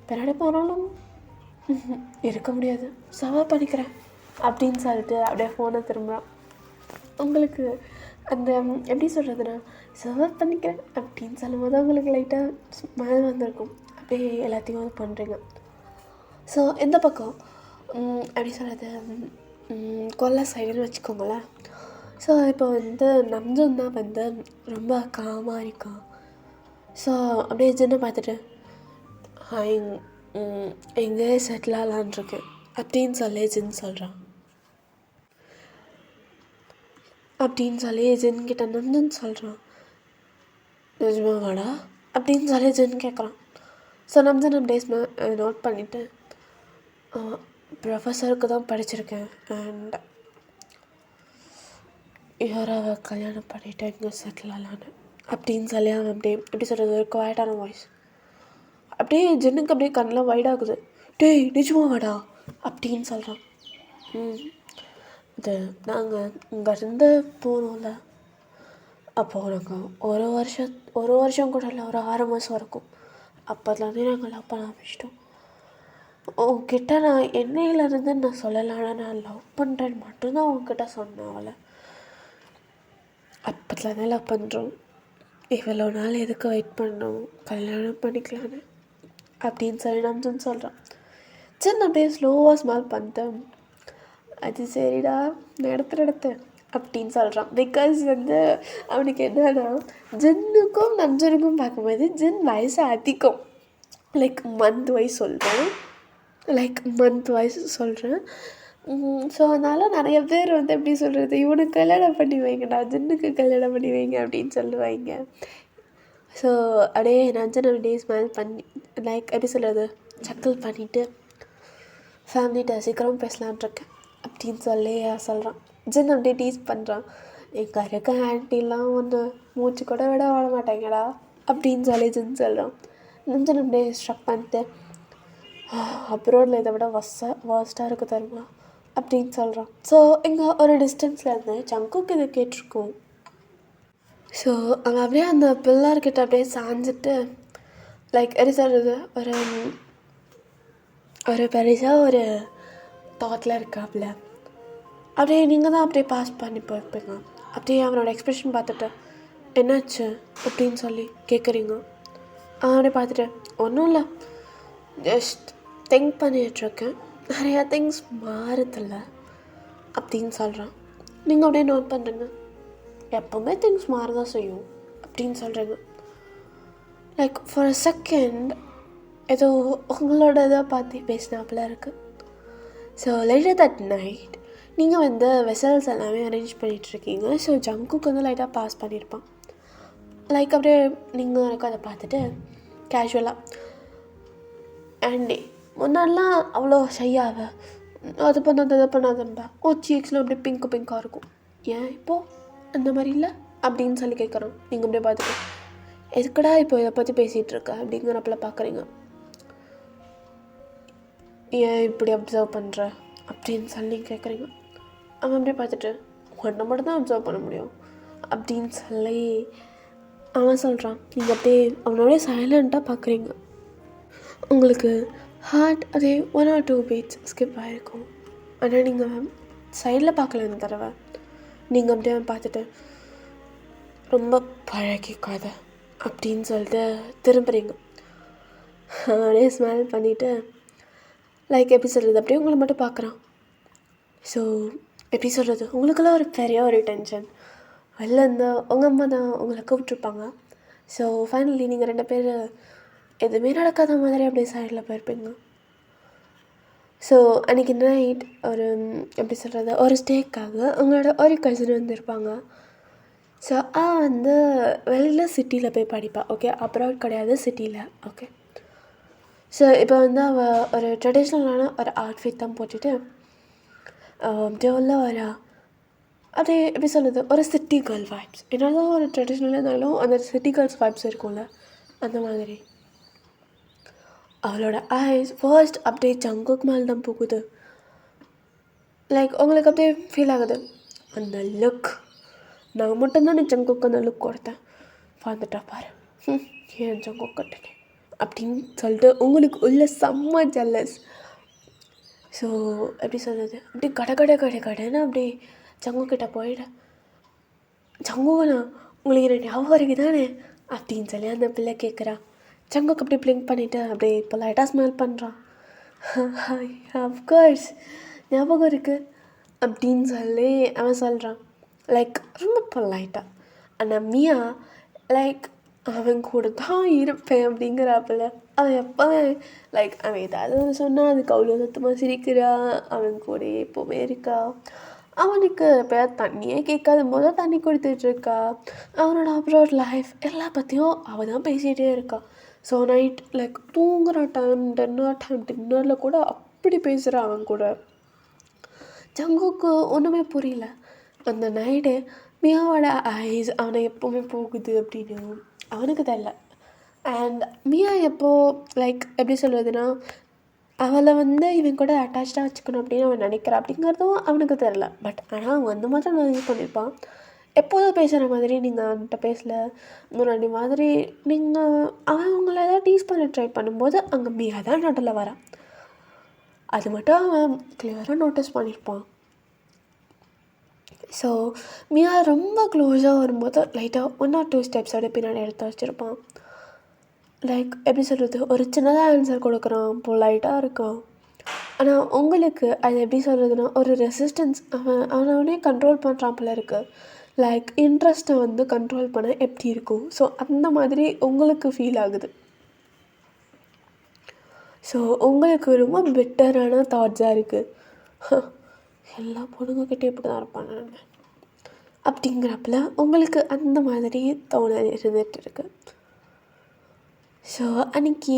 [SPEAKER 1] பின்னாடி போனாலும் இருக்க முடியாது, சவா பண்ணிக்கிறேன் அப்படின்னு சொல்லிட்டு அப்படியே ஃபோனை திரும்புகிறான். உங்களுக்கு அந்த எப்படி சொல்கிறதுனா சர்வ் பண்ணிக்கிறேன் அப்படின்னு சொல்லும்போது அவங்களுக்கு லைட்டாக ஸ்மைல் வந்திருக்கும். அப்படியே எல்லாத்தையும் அது பண்ணுறீங்க. ஸோ எந்த பக்கம் எப்படி சொல்கிறது, கொல்லை சைடுன்னு வச்சுக்கோங்களேன். ஸோ இப்போ வந்து நம்ஜன் தான் வந்து ரொம்ப காமாக இருக்கான். ஸோ அப்படியே ஜின்னை பார்த்துட்டு எங்கே செட்டில் ஆகலான்ருக்கேன் அப்படின்னு சொல்லி ஜின் சொல்கிறான். அப்படின்னு சொல்லி ஜின்கிட்ட நந்தன் சொல்கிறான். நிஜமாவாடா அப்படின்னு சொல்லி ஜின் கேட்குறான். ஸோ நந்தன் அப்படியே நோட் பண்ணிவிட்டு ப்ரொஃபஸருக்கு தான் படிச்சிருக்கேன் அண்ட் யாராவை கல்யாணம் பண்ணிவிட்டு எங்கே செட்டில் ஆகலான்னு அப்படின்னு சொல்லி அவன் அப்படியே எப்படி சொல்கிறது, ஒரு குவாய்ட்டான வாய்ஸ். அப்படியே ஜின்னுக்கு அப்படியே கண்ணெலாம் வைடாகுது. டேய் நிஜமாவாடா அப்படின்னு சொல்கிறான். இது நாங்கள் இங்கேருந்து போனோம்ல, அப்போது நாங்கள் ஒரு வருஷம் கூட இல்லை, ஒரு 6 மாதம் இருக்கும். அப்போதுலேருந்தே நாங்கள் லவ் பண்ண ஆரம்பிச்சிட்டோம். உங்ககிட்ட நான் என்னையிலேருந்து நான் சொல்லலான்னா நான் லவ் பண்ணுறேன்னு மட்டும்தான் உங்ககிட்ட சொன்னேன். அவளை அப்போதுலேருந்தே லவ் பண்ணுறோம். இவ்வளோ நாள் எதுக்கு வெயிட் பண்ணோம், கல்யாணம் பண்ணிக்கலான்னு அப்படின்னு சொல்லி நம்ஜன் சொல்கிறான். சின்ன அப்படியே ஸ்லோவாக ஸ்மால் பண்ணிட்டேன். அது சரிடா நடத்து அப்படின்னு சொல்கிறான். பிகாஸ் அவனுக்கு என்னன்னா ஜின்னுக்கும் நம்ஜனுக்கும் பார்க்கும்போது ஜின் வயசு அதிகம். மந்த் வைஸ் சொல்கிறேன். ஸோ அதனால் நிறைய பேர் எப்படி சொல்கிறது, இவனுக்கு கல்யாணம் பண்ணி வைங்கடா, ஜின்னுக்கு கல்யாணம் பண்ணி வைங்க அப்படின்னு சொல்லுவாங்க. ஸோ அப்படியே நஞ்சன் அப்படியே ஸ்மைல் பண்ணி எப்படி சொல்கிறது, சக்கல் பண்ணிவிட்டு ஃபேமிலிகிட்ட சீக்கிரம் பேசலான்ட்ருக்கேன் அப்படின்னு சொல்லி சொல்கிறான். ஜின் அப்படியே டீஸ் பண்ணுறான். எங்கள் இருக்க ஆன்ட்டிலாம் ஒன்று மூச்சு கூட விட வாழ மாட்டாங்கடா அப்படின்னு சொல்லி ஜின் சொல்கிறான். நஞ்சன் அப்படியே ஸ்ட்ரக் பண்ணிட்டு அப்ரோடில் இதை விட வர்ஸ்ட்டாக இருக்குது தருமா அப்படின்னு சொல்கிறான். ஸோ இங்கே ஒரு டிஸ்டன்ஸ்லேருந்து ஜங்குக்கு இதை கேட்டிருக்கோம். ஸோ அவன் அப்படியே அந்த பிள்ளார்கிட்ட அப்படியே சாஞ்சிட்டு எப்படி சொல்கிறது, ஒரு பெருசாக ஒரு தாட்டில் இருக்காப்புல. அப்படியே நீங்கள் தான் அப்படியே பாஸ் பண்ணி போயிருப்பீங்க. அப்படியே அவனோட எக்ஸ்ப்ரெஷன் பார்த்துட்டு என்னாச்சு அப்படின்னு சொல்லி கேட்குறீங்க. அப்படியே பார்த்துட்டு ஒன்றும் இல்லை, ஜஸ்ட் திங்க் பண்ணிகிட்ருக்கேன், நிறையா திங்ஸ் மாறுதில்ல அப்படின்னு சொல்கிறான். நீங்கள் அப்படியே நோட் பண்ணுறீங்க, எப்போவுமே திங்ஸ் மாறதான் செய்யும் அப்படின்னு சொல்கிறீங்க. ஃபார் அ செகண்ட் ஏதோ உங்களோட இதை பார்த்து பேசினாப்புல இருக்குது. ஸோ லேட்டர் தட் நைட் நீங்கள் வெசல்ஸ் எல்லாமே அரேஞ்ச் பண்ணிகிட்ருக்கீங்க. ஸோ ஜங்குக்கு லைட்டாக பாஸ் பண்ணியிருப்பான். அப்படியே நீங்கள் எனக்கு அதை பார்த்துட்டு கேஷுவலாக ஆண்டி முன்னாடிலாம் அவ்வளோ ஷையாக அது பண்ணாத இதை பண்ணாதம்பா, சீக்ஸ்லாம் அப்படியே பிங்காக இருக்கும், ஏன் இப்போது அந்த மாதிரி இல்லை அப்படின்னு சொல்லி கேட்குறோம். நீங்கள் அப்படியே பார்த்துட்டு எதுக்கடா இப்போ இதை பற்றி பேசிகிட்டு இருக்க அப்படிங்கிறப்பல பார்க்குறீங்க. ஏன் இப்படி அப்சர்வ் பண்ணுற அப்படின்னு சொல்லி கேட்குறீங்க. அவன் அப்படியே பார்த்துட்டு ஒன்றை மட்டும் தான் அப்சர்வ் பண்ண முடியும் அப்படின்னு சொல்லி அவன் சொல்கிறான். நீங்கள் அப்படியே அவனோடய சைலண்ட்டாக பார்க்குறீங்க. உங்களுக்கு ஹார்ட் அதே 1 or 2 beats ஸ்கிப் ஆகிருக்கும். ஆனால் நீங்கள் சைடில் பார்க்கல இந்த தடவை. நீங்கள் அப்படியே பார்த்துட்டு ரொம்ப பழகிக்காத அப்படின்னு சொல்லிட்டு திரும்புறீங்க. அப்படியே ஸ்மைல் பண்ணிவிட்டு எப்படி சொல்கிறது, அப்படியே உங்களை மட்டும் பார்க்குறான். ஸோ எப்படி சொல்கிறது, உங்களுக்கெல்லாம் ஒரு பெரிய ஒரு டென்ஷன். வெளில உங்கள் அம்மா தான் உங்களை கூப்பிட்ருப்பாங்க. ஸோ ஃபைனலி நீங்கள் 2 பேர் எதுவுமே நடக்காத மாதிரி அப்படியே சைடில் போயிருப்பீங்க. ஸோ அன்றைக்கி நைட் ஒரு எப்படி சொல்கிறது, ஒரு ஸ்டேக்காக உங்களோட ஒரு கசின் வந்திருப்பாங்க. ஸோ வெளியில் சிட்டியில் போய் படிப்பா. ஓகே, அப்ராட் கிடையாது, சிட்டியில். ஓகே, ஸோ இப்போ அவள் ஒரு ட்ரெடிஷ்னலான ஒரு அவுட்ஃபிட் தான் போட்டுட்டு அப்படியே உள்ள வரா. அப்படியே எப்படி சொல்கிறது, ஒரு சிட்டி கேர்ள் வைப்ஸ். என்னதான் ஒரு ட்ரெடிஷ்னலாக இருந்தாலும் அந்த சிட்டி கேர்ள்ஸ் வைப்ஸ் இருக்கும்ல, அந்த மாதிரி. அவளோட ஐஸ் ஃபர்ஸ்ட் அப்படியே ஜங்குக்கு மேலே தான் போகுது. உங்களுக்கு அப்படியே ஃபீல் ஆகுது அந்த லுக். நான் மட்டும்தான் ஜங்குக்கு அந்த லுக் கொடுத்தேன், பார்த்துட்டா பாரு ஏன் ஜங்குக்கு கட்டுனேன் அப்படின்னு சொல்லிட்டு உங்களுக்கு உள்ள செம்ம ஜல்லஸ். ஸோ எப்படி சொல்கிறது, அப்படி கடைன்னு அப்படி ஜங்குக்கிட்ட போயிட, ஜங்குண்ணா உங்களுக்கு என்ன ஞாபகம் இருக்கு தானே அப்படின்னு சொல்லி அந்த பிள்ளை கேட்குறா. ஜங்குக்கு அப்படி பிளிங்க் பண்ணிவிட்டு அப்படியே இப்போ லைட்டாக ஸ்மெல் பண்ணுறான். அஃப்கோர்ஸ் ஞாபகம் இருக்குது அப்படின்னு சொல்லி அவன் சொல்கிறான். ரொம்ப பொலைட்டாக. ஆனால் மியா அவன் கூட தான் இருப்பேன் அப்படிங்கிறாப்புல. அவன் எப்போவே லைக் அவன் ஏதாவது ஒன்று சொன்னால் அதுக்கு அவ்வளோ சத்தமாக சிரிக்கிறா, அவன் கூட எப்போவுமே இருக்கா. அவனுக்கு எப்போயாவது தண்ணியே கேட்காத போது தண்ணி கொடுத்துட்ருக்கா. அவனோட அப்ராட் லைஃப் எல்லா பற்றியும் அவள் தான் பேசிகிட்டே இருக்கா. ஸோ நைட் லைக் தூங்குகிற டைம் டின்னரில் கூட அப்படி பேசுகிறான் அவன் கூட. ஜங்குக்கு ஒன்றுமே புரியல. அந்த நைட்டு மியாவோட ஐஸ் அவனை எப்போவுமே போகுது அப்படின்னு அவனுக்கு தெரியல. அண்ட் மியா எப்போது லைக் எப்படி சொல்வதுன்னா அவளை இவன் கூட அட்டாச்சாக வச்சுக்கணும் அப்படின்னு அவன் நினைக்கிறான் அப்படிங்கிறதும் அவனுக்கு தெரில. பட் ஆனால் அவன் அந்த மாதிரி நான் யூஸ் பண்ணியிருப்பான். எப்போதும் பேசுகிற மாதிரி நீங்கள் அவன்கிட்ட பேசல, முன்னாடி மாதிரி நீங்கள் அவன் உங்களை ஏதாவது டீஸ் பண்ண ட்ரை பண்ணும்போது அங்கே மியா தான் நடுவில் வரான். அது மட்டும் அவன் கிளியராக நோட்டீஸ் பண்ணியிருப்பான். ஸோ மியா ரொம்ப க்ளோஸாக வரும்போது லைட்டாக 1 or 2 ஸ்டெப்ஸோட பின்னாடி எடுத்து வச்சுருப்பான். லைக் எப்படி சொல்கிறது, ஒரு சின்னதாக ஆன்சர் கொடுக்குறான், பொலைட்டாக இருக்கான். ஆனால் உங்களுக்கு அது எப்படி சொல்கிறதுனா ஒரு ரெசிஸ்டன்ஸ், அவனே கண்ட்ரோல் பண்ணுறான் போல இருக்குது. லைக் இன்ட்ரெஸ்ட்டை கண்ட்ரோல் பண்ண எப்படி இருக்கும், ஸோ அந்த மாதிரி உங்களுக்கு ஃபீல் ஆகுது. ஸோ உங்களுக்கு ரொம்ப பெட்டரான தாட்ஸாக இருக்குது. எல்லா பொண்ணுங்கக்கிட்டே இப்படி தான் இருப்பாங்க அப்படிங்கிறப்பல உங்களுக்கு அந்த மாதிரி தோணல் இருந்துகிட்டு இருக்கு. ஸோ அன்றைக்கி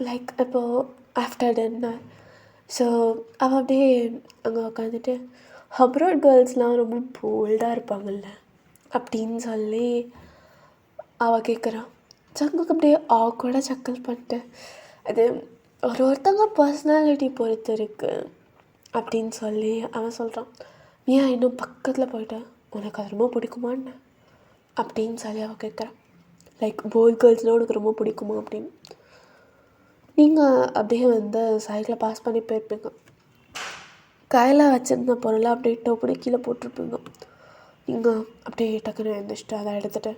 [SPEAKER 1] லைக் இப்போது ஆஃப்டர் டின்னர் ஸோ அவள் அப்படியே அங்கே உட்காந்துட்டு அப்ராட் கேர்ள்ஸ்லாம் ரொம்ப போல்டாக இருப்பாங்கள்ல அப்படின்னு சொல்லி அவள் கேட்குறான். ஜங்குக்கு அப்படியே கூட சக்கல் பண்ணிட்டு அது ஒருத்தவங்க பர்சனாலிட்டி பொறுத்து இருக்குது அப்படின்னு சொல்லி அவன் சொல்கிறான். ஏன் இன்னும் பக்கத்தில் போயிட்டு உனக்கு அது ரொம்ப பிடிக்குமான்னு அப்படின்னு சொல்லி அவள் கேட்குறான். லைக் போல் கேர்ள்ஸ்னால் உனக்கு ரொம்ப பிடிக்குமா அப்படின்னு. நீங்கள் அப்படியே சைக்கிளை பாஸ் பண்ணி போயிருப்பீங்க. கையில் வச்சுருந்த பொருளை அப்படியே டோப்படி கீழே போட்டிருப்பீங்க. நீங்கள் அப்படியே டக்குன்னு எழுந்திரிச்சிட்டு அதை எடுத்துகிட்டு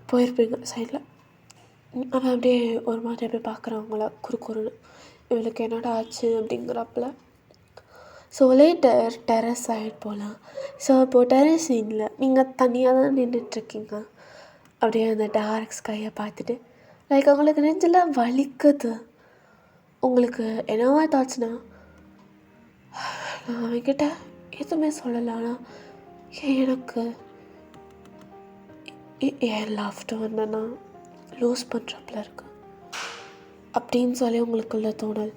[SPEAKER 1] போயிருப்பீங்க சைடில். அவன் அப்படியே ஒரு மாதிரி அப்படியே பார்க்குறவங்கள குறுக்குறுன்னு இவளுக்கு என்னடா ஆச்சு அப்படிங்கிறப்பல. ஸோ லேட்டர் டெரஸ் சைட் போகலாம். ஸோ இப்போது டெரஸ் சீனில் நீங்கள் தனியாக தான் நின்றுட்டுருக்கீங்க. அப்படியே அந்த டார்க் ஸ்கையை பார்த்துட்டு லைக் உங்களுக்கு நெஞ்சில் வலிக்குது. உங்களுக்கு என்னவா தாட்ஸ்னா நான் அவன்கிட்ட எதுவுமே சொல்லலாம்னா எனக்கு என் லாஃப்ட்டு நான் லூஸ் பண்ணுறப்பில் இருக்கு அப்படின்னு சொல்லி உங்களுக்குள்ள தோணல்.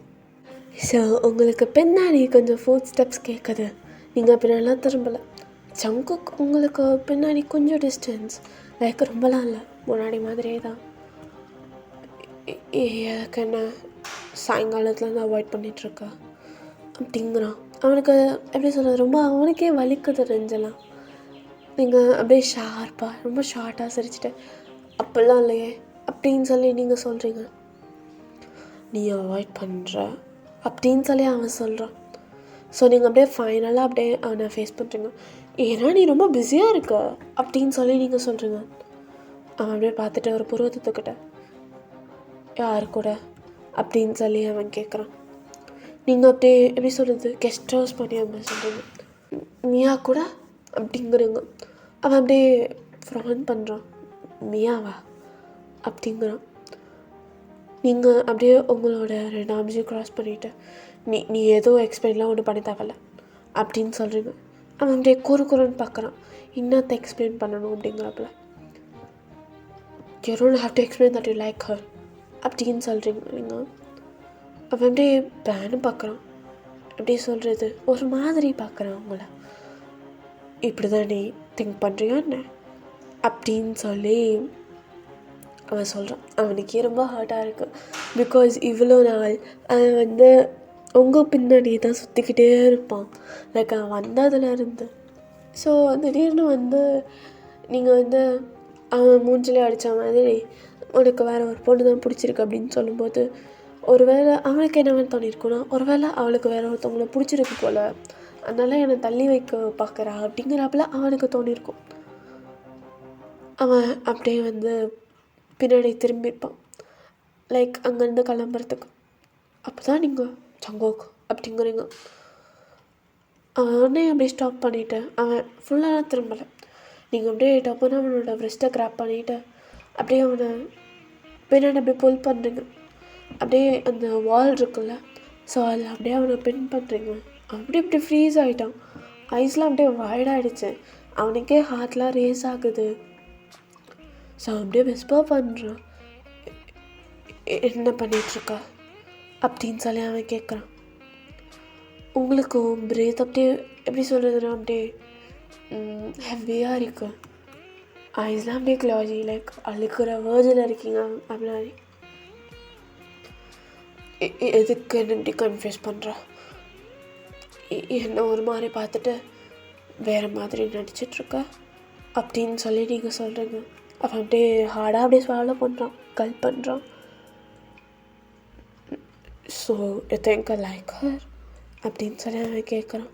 [SPEAKER 1] ஸோ உங்களுக்கு பின்னாடி கொஞ்சம் ஃபுட் ஸ்டெப்ஸ் கேட்குது. நீங்கள் பின்னாடிலாம் திரும்பலை. ஜங்குக்கு உங்களுக்கு பின்னாடி கொஞ்சம் டிஸ்டன்ஸ், லைக் ரொம்பலாம் இல்லை, முன்னாடி மாதிரியே தான். எனக்கு என்ன சாயங்காலத்துலேருந்து அவாய்ட் பண்ணிகிட்ருக்கா அப்படிங்கிறான். அவனுக்கு எப்படி சொல்கிறது, ரொம்ப அவனுக்கே வலிக்குது நெஞ்செல்லாம். நீங்கள் அப்படியே ஷார்ப்பாக ரொம்ப ஷார்ட்டாக சிரிச்சிட்டு அப்படிலாம் இல்லையே அப்படின்னு சொல்லி நீங்கள் சொல்கிறீங்க. நீ அவாய்ட் பண்ணுற அப்படின்னு சொல்லி அவன் சொல்கிறான். ஸோ நீங்கள் அப்படியே ஃபைனலாக அப்படியே அவனை ஃபேஸ் பண்ணுறீங்க. ஏன்னா நீ ரொம்ப பிஸியாக இருக்க அப்படின்னு சொல்லி நீங்கள் சொல்கிறீங்க. அவன் அப்படியே பார்த்துட்டு ஒரு புருவத்துக்கிட்ட யார் கூட அப்படின்னு சொல்லி அவன் கேட்குறான். நீங்கள் அப்படியே எப்படி சொல்கிறது கெஸ்ட் ஹவுஸ் பண்ணி அவன் சொல்கிறீங்க. மியா கூட அப்படிங்கிறங்க. அவன் அப்படியே ஃப்ரான் பண்ணுறான். மியாவா அப்படிங்கிறான். நீங்கள் அப்படியே உங்களோட 2 ஆர்ம்ஸையும் க்ராஸ் பண்ணிவிட்டு நீ ஏதோ எக்ஸ்பிளைன்லாம் ஒன்றும் பண்ணி தேவையில்ல அப்படின்னு சொல்கிறீங்க. அவன் அப்படியே குறுன்னு பார்க்குறான். இன்னத்தை எக்ஸ்பிளைன் பண்ணணும் அப்படிங்கிறப்பல you don't have to explain that you like her அப்படின்னு சொல்கிறீங்க நீங்கள். அவன் அப்படியே பேனு பார்க்குறான். அப்படியே சொல்கிறது ஒரு மாதிரி பார்க்குறான் அவங்கள. இப்படி தான் நீ திங்க் பண்ணுறியா என்ன அப்படின்னு சொல்லி அவன் சொல்கிறான். அவனுக்கே ரொம்ப ஹர்ட்டாக இருக்குது. பிகாஸ் இவ்வளோ நாள் அவன் உங்கள் பின்னாடி தான் சுற்றிக்கிட்டே இருப்பான். லைக் அவன் வந்ததுலேருந்து. ஸோ திடீர்னு நீங்கள் அவன் மூஞ்சிலே அடித்த மாதிரி உனக்கு வேறு ஒரு பொண்ணு தான் பிடிச்சிருக்கு அப்படின்னு சொல்லும்போது ஒரு வேளை அவனுக்கு என்ன தோணியிருக்குன்னா ஒரு வேளை அவளுக்கு வேறு ஒருத்தவங்கள பிடிச்சிருக்கு போல், அதனால் என்னை தள்ளி வைக்க பார்க்குறா அப்படிங்கிறப்பல அவனுக்கு தோணியிருக்கும். அவன் அப்படியே பின்னாடி திரும்பியிருப்பான் லைக் அங்கேருந்து கிளம்புறதுக்கு. அப்போ தான் நீங்கள் ஜங்கோக் அப்படிங்கிறீங்க. அவனே அப்படியே ஸ்டாப் பண்ணிவிட்டு அவன் ஃபுல்லாக திரும்பலை. நீங்கள் அப்படியே டப்புன்னு அவனோட வ்ரிஸ்ட்டை கிராப் பண்ணிவிட்டு அப்படியே அவனை பின்னாடி அப்படியே புல் பண்ணுறீங்க. அப்படியே அந்த வால் இருக்குல்ல, ஸோ அதில் அப்படியே அவனை பின் பண்ணுறீங்க. அப்படி இப்படி ஃப்ரீஸ் ஆகிட்டான். ஐஸ்லாம் அப்படியே வைடாகிடுச்சு. அவனுக்கே ஹார்ட்லாம் ரேஸ் ஆகுது. ஸோ அப்படியே விஸ்பர் பண்ணுறான், என்ன பண்ணிகிட்ருக்கா அப்படின்னு சொல்லி அவன் கேட்குறான். உங்களுக்கும் பிரீத் அப்படியே எப்படி சொல்கிறதுனா அப்படியே ஹெவியாக இருக்குது. ஐஸ்லாம் அப்படியே க்ளாஜி, லைக் அழுக்கிற வேர்ஜில் இருக்கீங்க. அப்படி எதுக்கு என்ன இப்படி கன்ஃபியூஸ் பண்ணுறா, என்ன ஒரு மாதிரி பார்த்துட்டு வேறு மாதிரி நடிச்சிட்ருக்கா அப்படின்னு சொல்லி நீங்கள் சொல்கிறீங்க. அவன் அப்படியே ஹார்டாக அப்படியே ஸ்வாலோ பண்ணுறான், கல் பண்ணுறான். So you think I like her அப்படின்னு சொல்லி அவன் கேட்குறான்.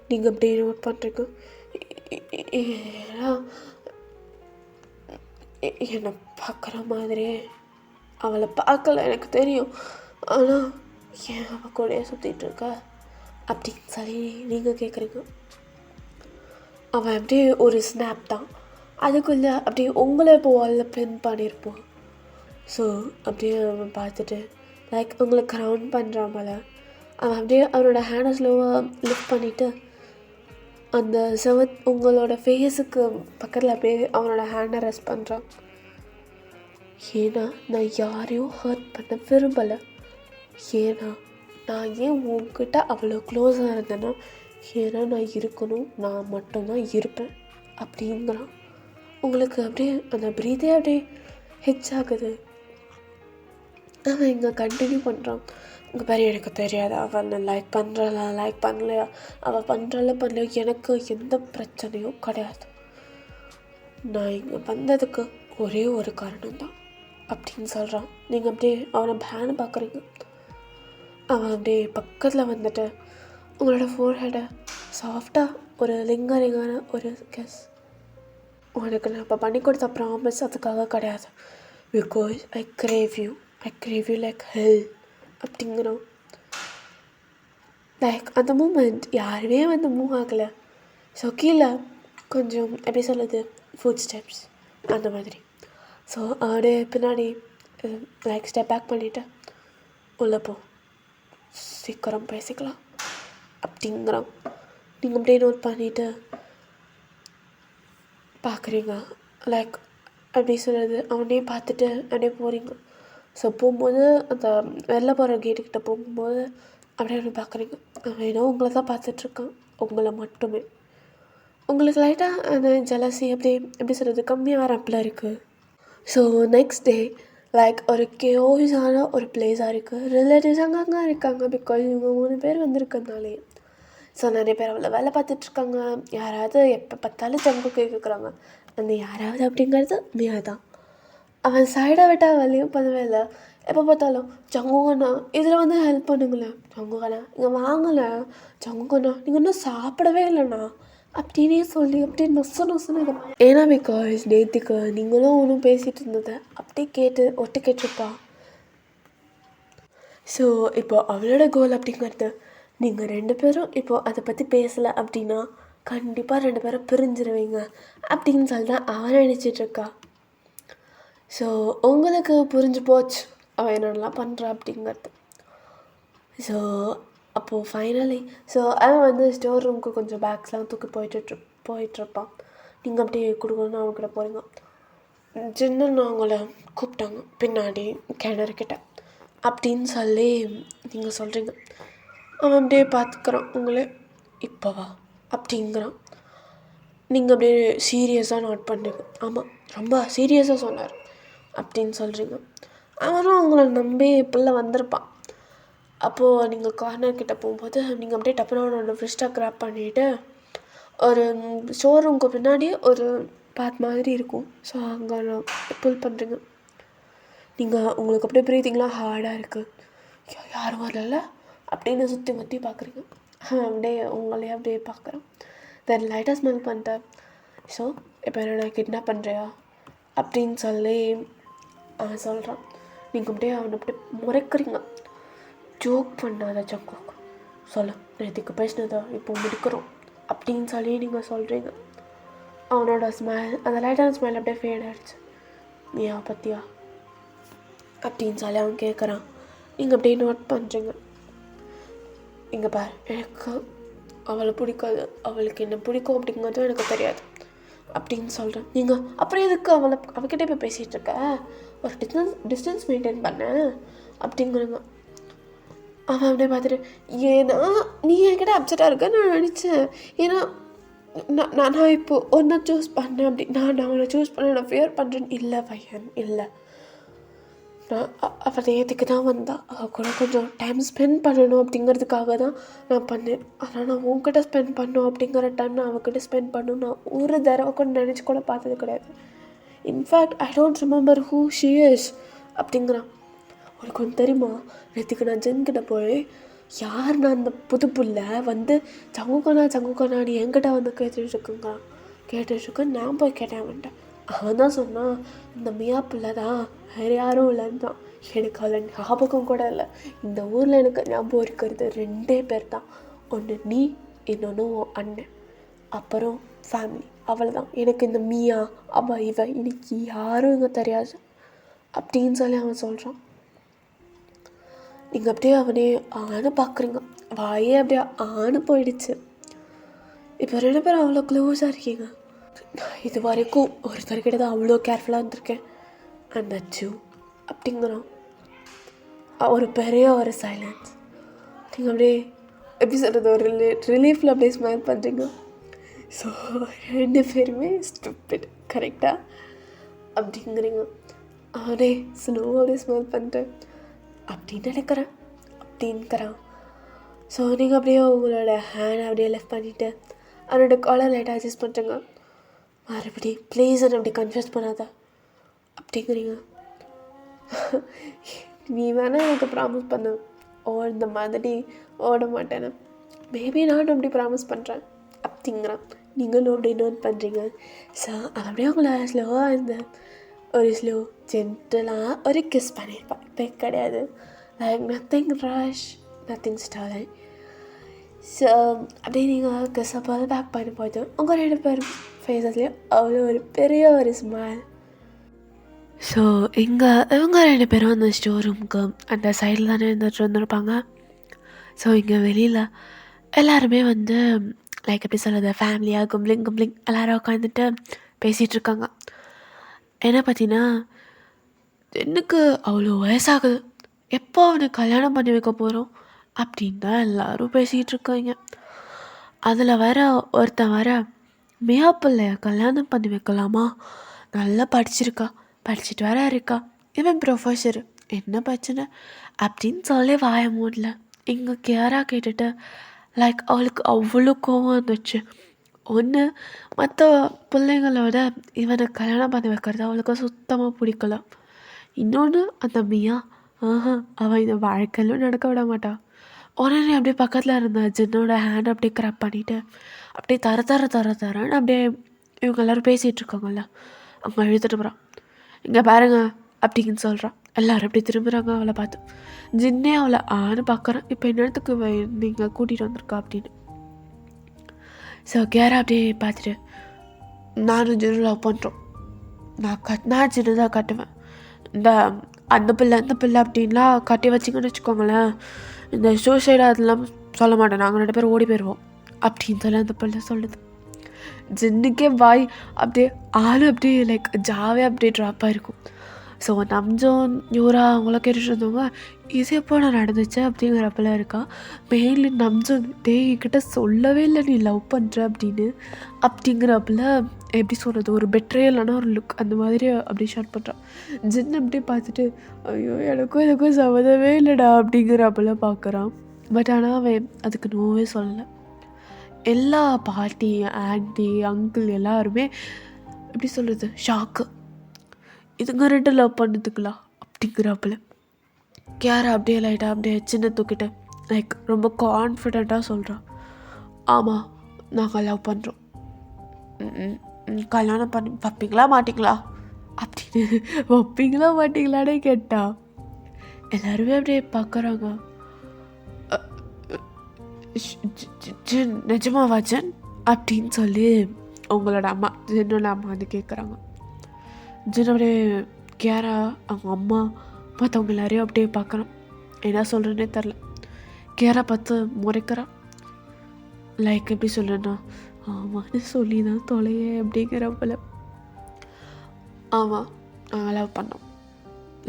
[SPEAKER 1] நீங்கள் அப்படியே நோட் பண்ணுறீங்க. என்னை பார்க்குற மாதிரியே அவளை பார்க்கல, எனக்கு தெரியும். ஆனால் ஏன் அவள் கூடயே சுற்றிட்டுருக்கா அப்படின்னு சொல்லி நீங்கள் கேட்குறீங்க. அவன் அப்படியே ஒரு ஸ்னாப் தான், அதுக்குள்ளே அப்படியே உங்களை இப்போ வாலில் பின் பண்ணியிருப்போம். ஸோ அப்படியே அவன் பார்த்துட்டு லைக் உங்களை க்ரௌண்ட் பண்ணுறான் போல. அவன் அப்படியே அவனோட ஹேண்டை ஸ்லோவாக லிஃப்ட் பண்ணிவிட்டு அந்த உங்களோட ஃபேஸுக்கு பக்கத்தில் அப்படியே அவனோட ஹேண்டை ரெஸ்ட் பண்ணுறான். ஏன்னா நான் யாரையும் ஹர்ட் பண்ண விரும்பலை. ஏன்னா நான் ஏன் உங்ககிட்ட அவ்வளோ க்ளோஸாக இருந்தேன்னா, ஏன்னா நான் இருக்கணும், நான் மட்டும்தான் இருப்பேன் அப்படிங்கிறான். உங்களுக்கு அப்படியே அந்த ப்ரீதே அப்படியே ஹெச் ஆகுது. அவன் இங்கே கண்டினியூ பண்ணுறான். இங்கே பாரு, எனக்கு தெரியாது அவள் நான் லைக் பண்ணலையா, அவள் பண்ணலையோ எனக்கு எந்த பிரச்சனையும் கிடையாது. நான் இங்கே வந்ததுக்கு ஒரே ஒரு காரணம்தான் அப்படின்னு சொல்கிறான். நீங்கள் அப்படியே அவனை பேனை பார்க்குறீங்க. அவன் அப்படியே பக்கத்தில் வந்துட்டு உங்களோட ஃபோர்ஹெடை சாஃப்டாக ஒரு லிங்கரிங்கான ஒரு கெஸ். உனக்கு நான் இப்போ பண்ணி கொடுத்த ப்ராமிஸ் அதுக்காக கிடையாது. Because I crave you like hell அப்படிங்கிறோம். லைக் அந்த மூமெண்ட் யாருமே வந்து மூவ் ஆகலை. ஸோ கீழே கொஞ்சம் எப்படி சொல்லுது, ஃபுட் ஸ்டெப்ஸ் அந்த மாதிரி. ஸோ அப்படியே பின்னாடி லைக் ஸ்டெப் பேக் பண்ணிவிட்டு உள்ளே போ, சீக்கிரம் பேசிக்கலாம் அப்படிங்கிறோம். நீங்கள் அப்படியே நோட் பண்ணிவிட்டு பார்க்குறீங்க. லைக் அப்படி சொல்கிறது அவனே பார்த்துட்டு அப்படியே போகிறீங்க. ஸோ போகும்போது அந்த வெளில போகிற கேட்டுக்கிட்ட போகும்போது அப்படியே அவனை பார்க்குறீங்க. அவன் ஏதோ உங்களை தான் பார்த்துட்ருக்கான், உங்களை மட்டுமே. உங்களுக்கு லைட்டாக அந்த ஜலசி அப்படி எப்படி சொல்கிறது கம்மியாக ரப்பில் இருக்குது. ஸோ நெக்ஸ்ட் டே லைக் ஒரு கேஓஸான ஒரு பிளேஸாக இருக்குது. ரிலேட்டிவ்ஸ் அங்கங்கே இருக்காங்க. பிகாஸ் இவங்க 3 பேர் வந்திருக்கனாலே. ஸோ நிறைய பேர் அவ்வளோ வேலை பார்த்துட்ருக்காங்க. யாராவது எப்போ பார்த்தாலும் ஜங்கு கேட்குறாங்க. அந்த யாராவது அப்படிங்கிறது மியா தான். அவன் சைடை விட்டால் வேலையும் பண்ணவே இல்லை. எப்போ பார்த்தாலும் ஜங்குகண்ணா இதில் வந்து ஹெல்ப் பண்ணுங்களேன், ஜங்குகண்ணா இங்கே வாங்கலை, ஜங்குகண்ணா நீங்கள் இன்னும் சாப்பிடவே இல்லைண்ணா அப்படின்னே சொல்லி அப்படியே நொசுன்னு இது. ஏன்னா பிகாஸ் நேற்றுக்கு நீங்களும் ஒன்றும் பேசிகிட்டு இருந்ததை அப்படியே ஒட்டு கேட்டிருப்பா. ஸோ இப்போ அவளோட கோல் அப்படிங்கிறது நீங்கள் 2 பேரும் இப்போது அதை பற்றி பேசலை அப்படின்னா கண்டிப்பாக 2 பேரும் பிரிஞ்சிருவீங்க அப்படின்னு சொல்லி தான் அவன் நினச்சிட்ருக்கா. ஸோ உங்களுக்கு புரிஞ்சு போச்சு அவன் என்னென்னலாம் பண்ணுறா அப்படிங்கிறது. ஸோ அப்போது ஃபைனலி ஸோ அவன் வந்து ஸ்டோர் ரூமுக்கு கொஞ்சம் பேக்ஸ்லாம் தூக்கி போயிட்டுருப்பான். நீங்கள் அப்படியே கொடுக்கணுன்னு அவங்ககிட்ட போகிறீங்க. சின்ன அவங்கள கூப்பிட்டாங்க பின்னாடி கிணறுக்கிட்ட அப்படின்னு சொல்லி நீங்கள் சொல்கிறீங்க. அவன் அப்படியே பார்த்துக்கிறான் உங்களே, இப்போவா அப்படிங்கிறான். நீங்கள் அப்படியே சீரியஸாக நோட் பண்ணுறீங்க. ஆமாம் ரொம்ப சீரியஸாக சொன்னார் அப்படின்னு சொல்கிறீங்க. அவரும் அவங்கள நம்பி பிள்ளை வந்திருப்பான். அப்போது நீங்கள் கார்னர் கிட்டே போகும்போது நீங்கள் அப்படியே டப்புனு அவனோட ஃப்ரிஸ்ட்டாக க்ராப் பண்ணிவிட்டு ஒரு ஷோரூமுக்கு பின்னாடி ஒரு பாத் மாதிரி இருக்கும். ஸோ அங்கே புல் பண்ணுறீங்க. நீங்கள் உங்களுக்கு அப்படியே ப்ரீத்திங்லாம் ஹார்டாக இருக்குது. யாரும் வரல அப்படின்னு சுற்றி முற்றி பார்க்குறீங்க. அப்படியே உங்களையே அப்படியே பார்க்குறேன். தென் லைட்டாக ஸ்மெல் பண்ணிட்டேன். ஸோ இப்போ என்ன கிட்னாப் பண்ணுறியா அப்படின்னு சொல்லி அவன் சொல்கிறான். நீங்கள் அப்படியே அவனை அப்படியே முறைக்கிறீங்க. ஜோக் பண்ணாத ஜங்குக்கு சொல்ல, நேற்றுக்கு பேசினதா இப்போ முடிக்கிறோம் அப்படின்னு சொல்லி நீங்கள் சொல்கிறீங்க. அவனோட ஸ்மைல் அந்த லைட்டான ஸ்மைல் அப்படியே ஃபேட் ஆகிடுச்சு. நீயா பற்றியா அப்படின்னு சொல்லி அவன் கேட்குறான். நீங்கள் அப்படியே நோட் பண்ணுறீங்க. இங்கே பார், எனக்கு அவளை பிடிக்காது, அவளுக்கு என்ன பிடிக்கும் அப்படிங்கிறதும் எனக்கு தெரியாது அப்படின்னு சொல்கிறேன். நீங்கள் அப்புறம் எதுக்கு அவகிட்ட போய் பேசிகிட்டு இருக்க, ஒரு டிஸ்டன்ஸ் மெயின்டைன் பண்ண அப்படிங்கிறாங்க. அவன் அப்படியே பார்த்துட்டு, ஏன்னா நீ என்கிட்ட அப்செட்டாக இருக்க நான் நினச்சேன், ஏன்னா நான் இப்போது ஒன்றை சூஸ் பண்ணேன் அப்படி நான் அவனை சூஸ் பண்ண நான் ஃபேர் பண்ணுறேன்னு இல்லை பையன், இல்லை. நான் அவள் நேற்றுக்கு தான் வந்தாள், அவள் கூட கொஞ்சம் டைம் ஸ்பெண்ட் பண்ணணும் அப்படிங்கிறதுக்காக தான் நான் பண்ணேன். ஆனால் நான் உன்கிட்ட ஸ்பெண்ட் பண்ணணும் அப்படிங்கிற டைம் நான் அவகிட்ட ஸ்பெண்ட் பண்ணணும் நான் ஒரு தடவை கூட நினச்சி கூட பார்த்தது கிடையாது. In fact I don't remember who she is அப்படிங்கிறான். உனக்கு ஒன்று தெரியுமா, நேற்றுக்கு நான் ஜென்கிட்ட போய் யார் நான் அந்த புது புள்ள வந்து சங்குக்கண்ணா நீ என்கிட்ட வந்து கேட்டுட்ருக்க நான் போய் கேட்டேன் அவன்கிட்ட. அவன் தான் சொன்னான், இந்த மியா பிள்ளை தான், வேறு யாரும் இல்லைன்னு தான். எனக்கு அவளை ஞாபகம் கூட இல்லை. இந்த ஊரில் எனக்கு ஞாபகம் இருக்கிறது 2 பேர் தான், ஒன்று நீ, இன்னொன்று உன் அண்ணன், அப்புறம் ஃபேமிலி, அவளை தான். எனக்கு இந்த மியா இவ இன்னைக்கு யாரும் இங்கே தெரியாது அப்படின்னு சொல்லி அவன் சொல்கிறான். நீங்கள் அப்படியே அவனே ஆணு பார்க்குறீங்க, வாயே அப்படியே ஆணு போயிடுச்சு. இப்போ 2 பேரும் அவ்வளோ க்ளோஸாக இருக்கீங்க. நான் இது வரைக்கும் ஒருத்தர்கிட்ட தான் அவ்வளோ கேர்ஃபுல்லாக இருந்திருக்கேன். அண்ட் அச்சு அப்படிங்கிறான். ஒரு பெரிய ஒரு சைலன்ஸ். நீங்கள் அப்படியே எப்படி சொல்கிறது, ஒரு ரிலீஃபில் அப்படியே ஸ்மைல் பண்ணுறீங்க. ஸோ 2 பேருமே ஸ்டூபிட் கரெக்டாக அப்படிங்கிறீங்க. அவனே ஸ்னோவாக அப்படியே ஸ்மைல் பண்ணிட்டேன் அப்படின்னு நினைக்கிறேன் அப்படின்னுக்கிறான். ஸோ நீங்கள் அப்படியே உங்களோட ஹேண்ட் அப்படியே லெஃப்ட் பண்ணிவிட்டு அவனோட காலர் லைட்டாக அட்ஜஸ்ட் பண்ணுறேங்க. மறுபடி ப்ளீஸ் என்ன அப்படி கன்ஃபியூஸ் பண்ணாத அப்படிங்கிறீங்க. நீ வேணால் எனக்கு ப்ராமிஸ் பண்ண இந்த மாதிரி ஓட மாட்டேன்னு. மேபி நானும் அப்படி ப்ராமிஸ் பண்ணுறேன் அப்படிங்கிறான். நீங்களும் அப்படி நோட் பண்ணுறீங்க. ஸோ அப்படியே உங்களை ஸ்லோவாக ஒரு ஸ்லோ ஜென்டலாக ஒரு கிஸ் பண்ணியிருப்பான். இப்போ கிடையாது, like nothing rush, nothing stalling. So அப்படியே நீங்கள் கிஸ்ஸை போது பேக் பண்ணி போய்ட்டு உங்கள் 2 பேரும் ஃபேஸஸ்லேயும் அவ்வளோ ஒரு பெரிய ஒரு ஸ்மைல். ஸோ இவங்க 2 பேரும் அந்த ஸ்டோர் ரூமுக்கு அந்த சைடில் தானே இருந்துருப்பாங்க. ஸோ இங்கே வெளியில் எல்லாருமே வந்து லைக் எப்படி சொல்கிறது, ஃபேமிலியாக கும்ப்ளிங் எல்லோரும் உட்காந்துட்டு பேசிகிட்ருக்காங்க. என்ன பார்த்தீங்கன்னா, எனக்கு அவ்வளோ வயசாகுது, எப்போ அவனுக்கு கல்யாணம் பண்ணி வைக்க போகிறோம் அப்படின்னு தான் எல்லோரும் பேசிகிட்டு இருக்காங்க. அதில் ஒருத்தன் மியா பிள்ளைய கல்யாணம் பண்ணி வைக்கலாமா, நல்லா படிச்சுட்டு வேற இருக்கா, இவன் ப்ரொஃபஸர், என்ன பிரச்சனை அப்படின்னு சொல்லி வாய மூடல. இங்கே கேராக கேட்டுட்டு லைக் அவளுக்கு அவ்வளோ கோவம் வந்துச்சு. ஒன்று, மற்ற பிள்ளைங்களோட இவனை கல்யாணம் பண்ணி வைக்கிறது அவளுக்கு சுத்தமாக பிடிக்கல. இன்னொன்று, அந்த மியா அவன் இந்த வாழ்க்கையிலும் நடக்க விட மாட்டான். உடனே அப்படியே பக்கத்தில் இருந்த ஜின்னோட ஹேண்ட் அப்படியே கிராப் பண்ணிவிட்டு அப்படியே தரன்னு அப்படியே இவங்க எல்லோரும் பேசிகிட்டு இருக்காங்கல்ல, அவங்க எழுத்துட்டு போகிறான். இங்கே பாருங்க அப்படின்னு சொல்கிறான். எல்லோரும் அப்படி திரும்புகிறாங்க அவளை பார்த்து. ஜின்னே அவளை பார்க்குறான். இப்போ என்னத்துக்கு நீங்கள் கூட்டிகிட்டு வந்திருக்கா அப்படின்னு. ஸோ கேரா அப்படியே பார்த்துட்டு, நானும் ஜின்னு லவ் பண்ணுறோம், நான் ஜின்னு தான் கட்டுவேன், அந்த பிள்ளை அப்படின்லாம் கட்டி வச்சிங்கன்னு வச்சுக்கோங்களேன், இந்த சூசைடு அதெல்லாம் சொல்ல மாட்டேன், நாங்கள் 2 பேரும் ஓடி போயிடுவோம் அப்படின்னு சொல்லி அந்த பிள்ளை சொல்லுது. ஜின்னுக்கே வாய் அப்படியே அப்படியே லைக் ஜாவே அப்படியே ட்ராப் ஆகிருக்கும். ஸோ நம்ஜோன் யூரா அவங்கள கேட்டுட்டு இருந்தவங்க, இது எப்போ நான் நடந்துச்சு அப்படிங்கிறப்பெல்லாம் இருக்கா. மெயின்லி நம்ஜோன் கிட்ட சொல்லவே இல்லை நீ லவ் பண்ணுற அப்படிங்கிறப்பல எப்படி சொல்கிறது, ஒரு பெட்ரேலான ஒரு லுக் அந்த மாதிரி அப்படி ஷார்ட் பண்ணுறான். ஜின் அப்படியே பார்த்துட்டு, ஐயோ எனக்கும் சம்மதமே இல்லைடா அப்படிங்கிறப்பல பார்க்குறான். பட் ஆனால் அவன் அதுக்கு நோவே சொல்லலை. எல்லா பாட்டி, ஆண்டி, அங்கிள் எல்லாருமே எப்படி சொல்கிறது ஷாக்கு, இதுங்க 2 லவ் பண்ணதுக்கலாம் அப்படிங்கிறப்பல. கேரா அப்படியே லைட்டாக அப்படியே சின்ன தூக்கிட்டு லைக் ரொம்ப கான்ஃபிடெண்ட்டாக சொல்கிறான், ஆமாம் நாங்கள் லவ் பண்ணுறோம், கல்யாணம் பண்ணி வைப்பீங்களா மாட்டிங்களா அப்படின்னு. வைப்பீங்களா மாட்டிங்களானே கேட்டா எல்லாருமே அப்படியே பார்க்குறாங்க. ஜின் நிஜமாவா ஜின் அப்படின்னு சொல்லி உங்களோட அம்மா ஜின்னோட அம்மா வந்து கேட்குறாங்க. ஜின் அப்படியே கேரா அவங்க அம்மா மற்றவங்க எல்லாரையும் அப்படியே பார்க்குறான். என்ன சொல்கிறேன்னே தெரில. கேரா பார்த்து முறைக்கிறான். லைக் எப்படி சொல்கிறேன்னா, ஆமான்னு சொல்லி தான் தொலைய அப்படிங்கிற போல. ஆமாம், லவ் பண்ணோம்,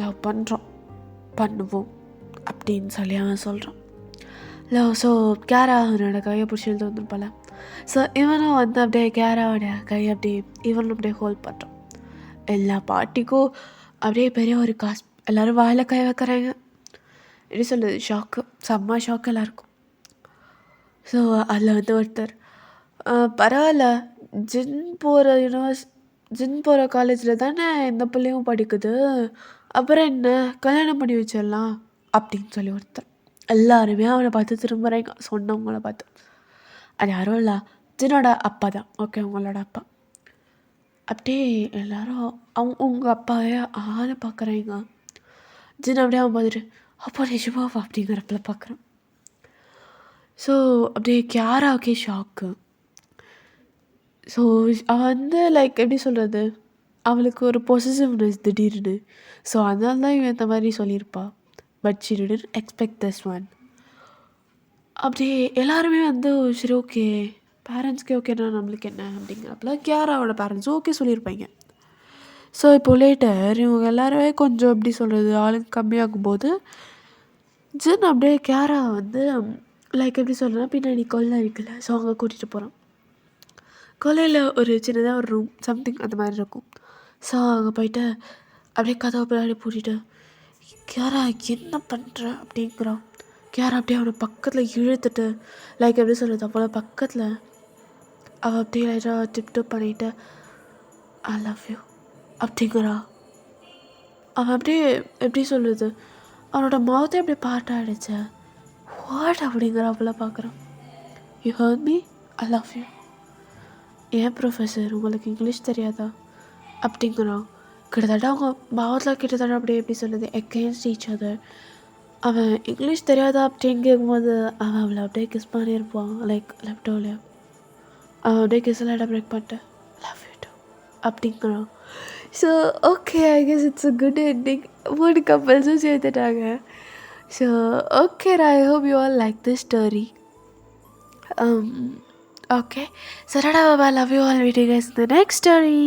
[SPEAKER 1] லவ் பண்ணுறோம், பண்ணுவோம் அப்படின்னு சொல்லி அவன் சொல்கிறான். லவ். ஸோ கேரா அவனோட கையை பிடிச்சி எழுந்து வந்துருப்பால. ஸோ இவனும் வந்து அப்படியே கேராவோட கையை அப்படியே இவனும் அப்படியே ஹோல்ட் பண்ணுறான். எல்லா பாட்டிக்கும் அப்படியே பெரிய ஒரு காசு, எல்லோரும் வாயில் கை வைக்கிறாங்க. எப்படி சொல்லுது, ஷாக்கு, செம்ம ஷாக்கு எல்லாருக்கும். ஸோ அதில் வந்து ஒருத்தர், பரவாயில்ல, ஜின் போகிற காலேஜில் தானே இந்த பிள்ளையும் படிக்குது, அப்புறம் என்ன கல்யாணம் பண்ணி வச்சிடலாம் அப்படின்னு சொல்லி ஒருத்தர். எல்லாருமே அவனை பார்த்து திரும்புகிறாங்க, சொன்னவங்கள பார்த்து. அது யாரும் இல்லை, ஜின்னோட அப்பா தான். ஓகே, அவங்களோட அப்பா. அப்படியே எல்லாரும் உங்கள் அப்பாவே ஆன பார்க்குறாங்க. ஜின் அப்படியே அவன் பார்த்துட்டு, அப்பா நிஜமாவா அப்படிங்கிறப்பல பார்க்குறான். ஸோ அப்படியே கேராவுக்கே ஷாக்கு. ஸோ அவள் வந்து லைக் எப்படி சொல்கிறது, அவளுக்கு ஒரு பொசசிவ்னஸ் திடீர்னு. ஸோ அதனால தான் இவன் இந்த மாதிரி சொல்லியிருப்பா. But she didn't expect this one. அப்படியே எல்லாருமே வந்து சரி ஓகே, பேரண்ட்ஸ்க்கே ஓகேண்ணா நம்மளுக்கு என்ன அப்படிங்கிறப்பல கேராவோட பேரண்ட்ஸும் ஓகே சொல்லியிருப்பாங்க. ஸோ இப்போ லேட்டர் இவங்க எல்லாருமே கொஞ்சம் எப்படி சொல்கிறது, ஆளுங்க கம்மியாகும் போது ஜின் அப்படியே கேரா வந்து லைக் எப்படி சொல்கிறேன்னா, பின்னாடி கொல்லை இருக்குல்ல, ஸோ அங்கே கூட்டிகிட்டு போகிறான். கொல்லையில் ஒரு சின்னதாக ஒரு ரூம் சம்திங் அந்த மாதிரி இருக்கும். ஸோ அங்கே போயிட்டு அப்படியே கதவை பின்னாடி பூட்டிட்டு, கேரா என்ன பண்ணுற அப்படிங்கிறான். கேரா அப்படியே அவனை பக்கத்தில் இழுத்துட்டு லைக் எப்படி சொல்கிறது, அவளை பக்கத்தில் அவள் அப்படியே லைட்டாக டிப்டப் பண்ணிவிட்டு ஐ லவ் யூ அப்படிங்கிறா. அவன் அப்படியே எப்படி சொல்கிறது, அவனோட மவுத்தை அப்படியே பாட்டாகிடுச்சு. வாட் அப்படிங்கிற அவளை பார்க்குறான். You hurt me, I love you. ஏன் ப்ரொஃபஸர் உங்களுக்கு இங்கிலீஷ் தெரியாதா அப்படிங்கிறான். கிட்டத்தட்ட அவங்க பாவத்தில் கிட்டத்தட்ட அப்படியே எப்படி சொல்லுது, எகெயின்ஸ்ட் ஈச் அதர். அவன் இங்கிலீஷ் தெரியாதா அப்படின்னு கேட்கும்போது அவன் அவளை அப்படியே கிஸ் பண்ணியிருப்பான். லைக் லெஃப்டோவில் அவன் அப்படியே கிஸ்ஸில் இடம் பிரேக் பண்ணிட்டு லவ் யூ டூ அப்படிங்கிறான். So okay, I guess it's a good ending. 3 கப்பல்ஸும் சேர்த்துட்டாங்க. So okay, I hope you all like this story. Okay, so I love you all. Meet you guys in the next story.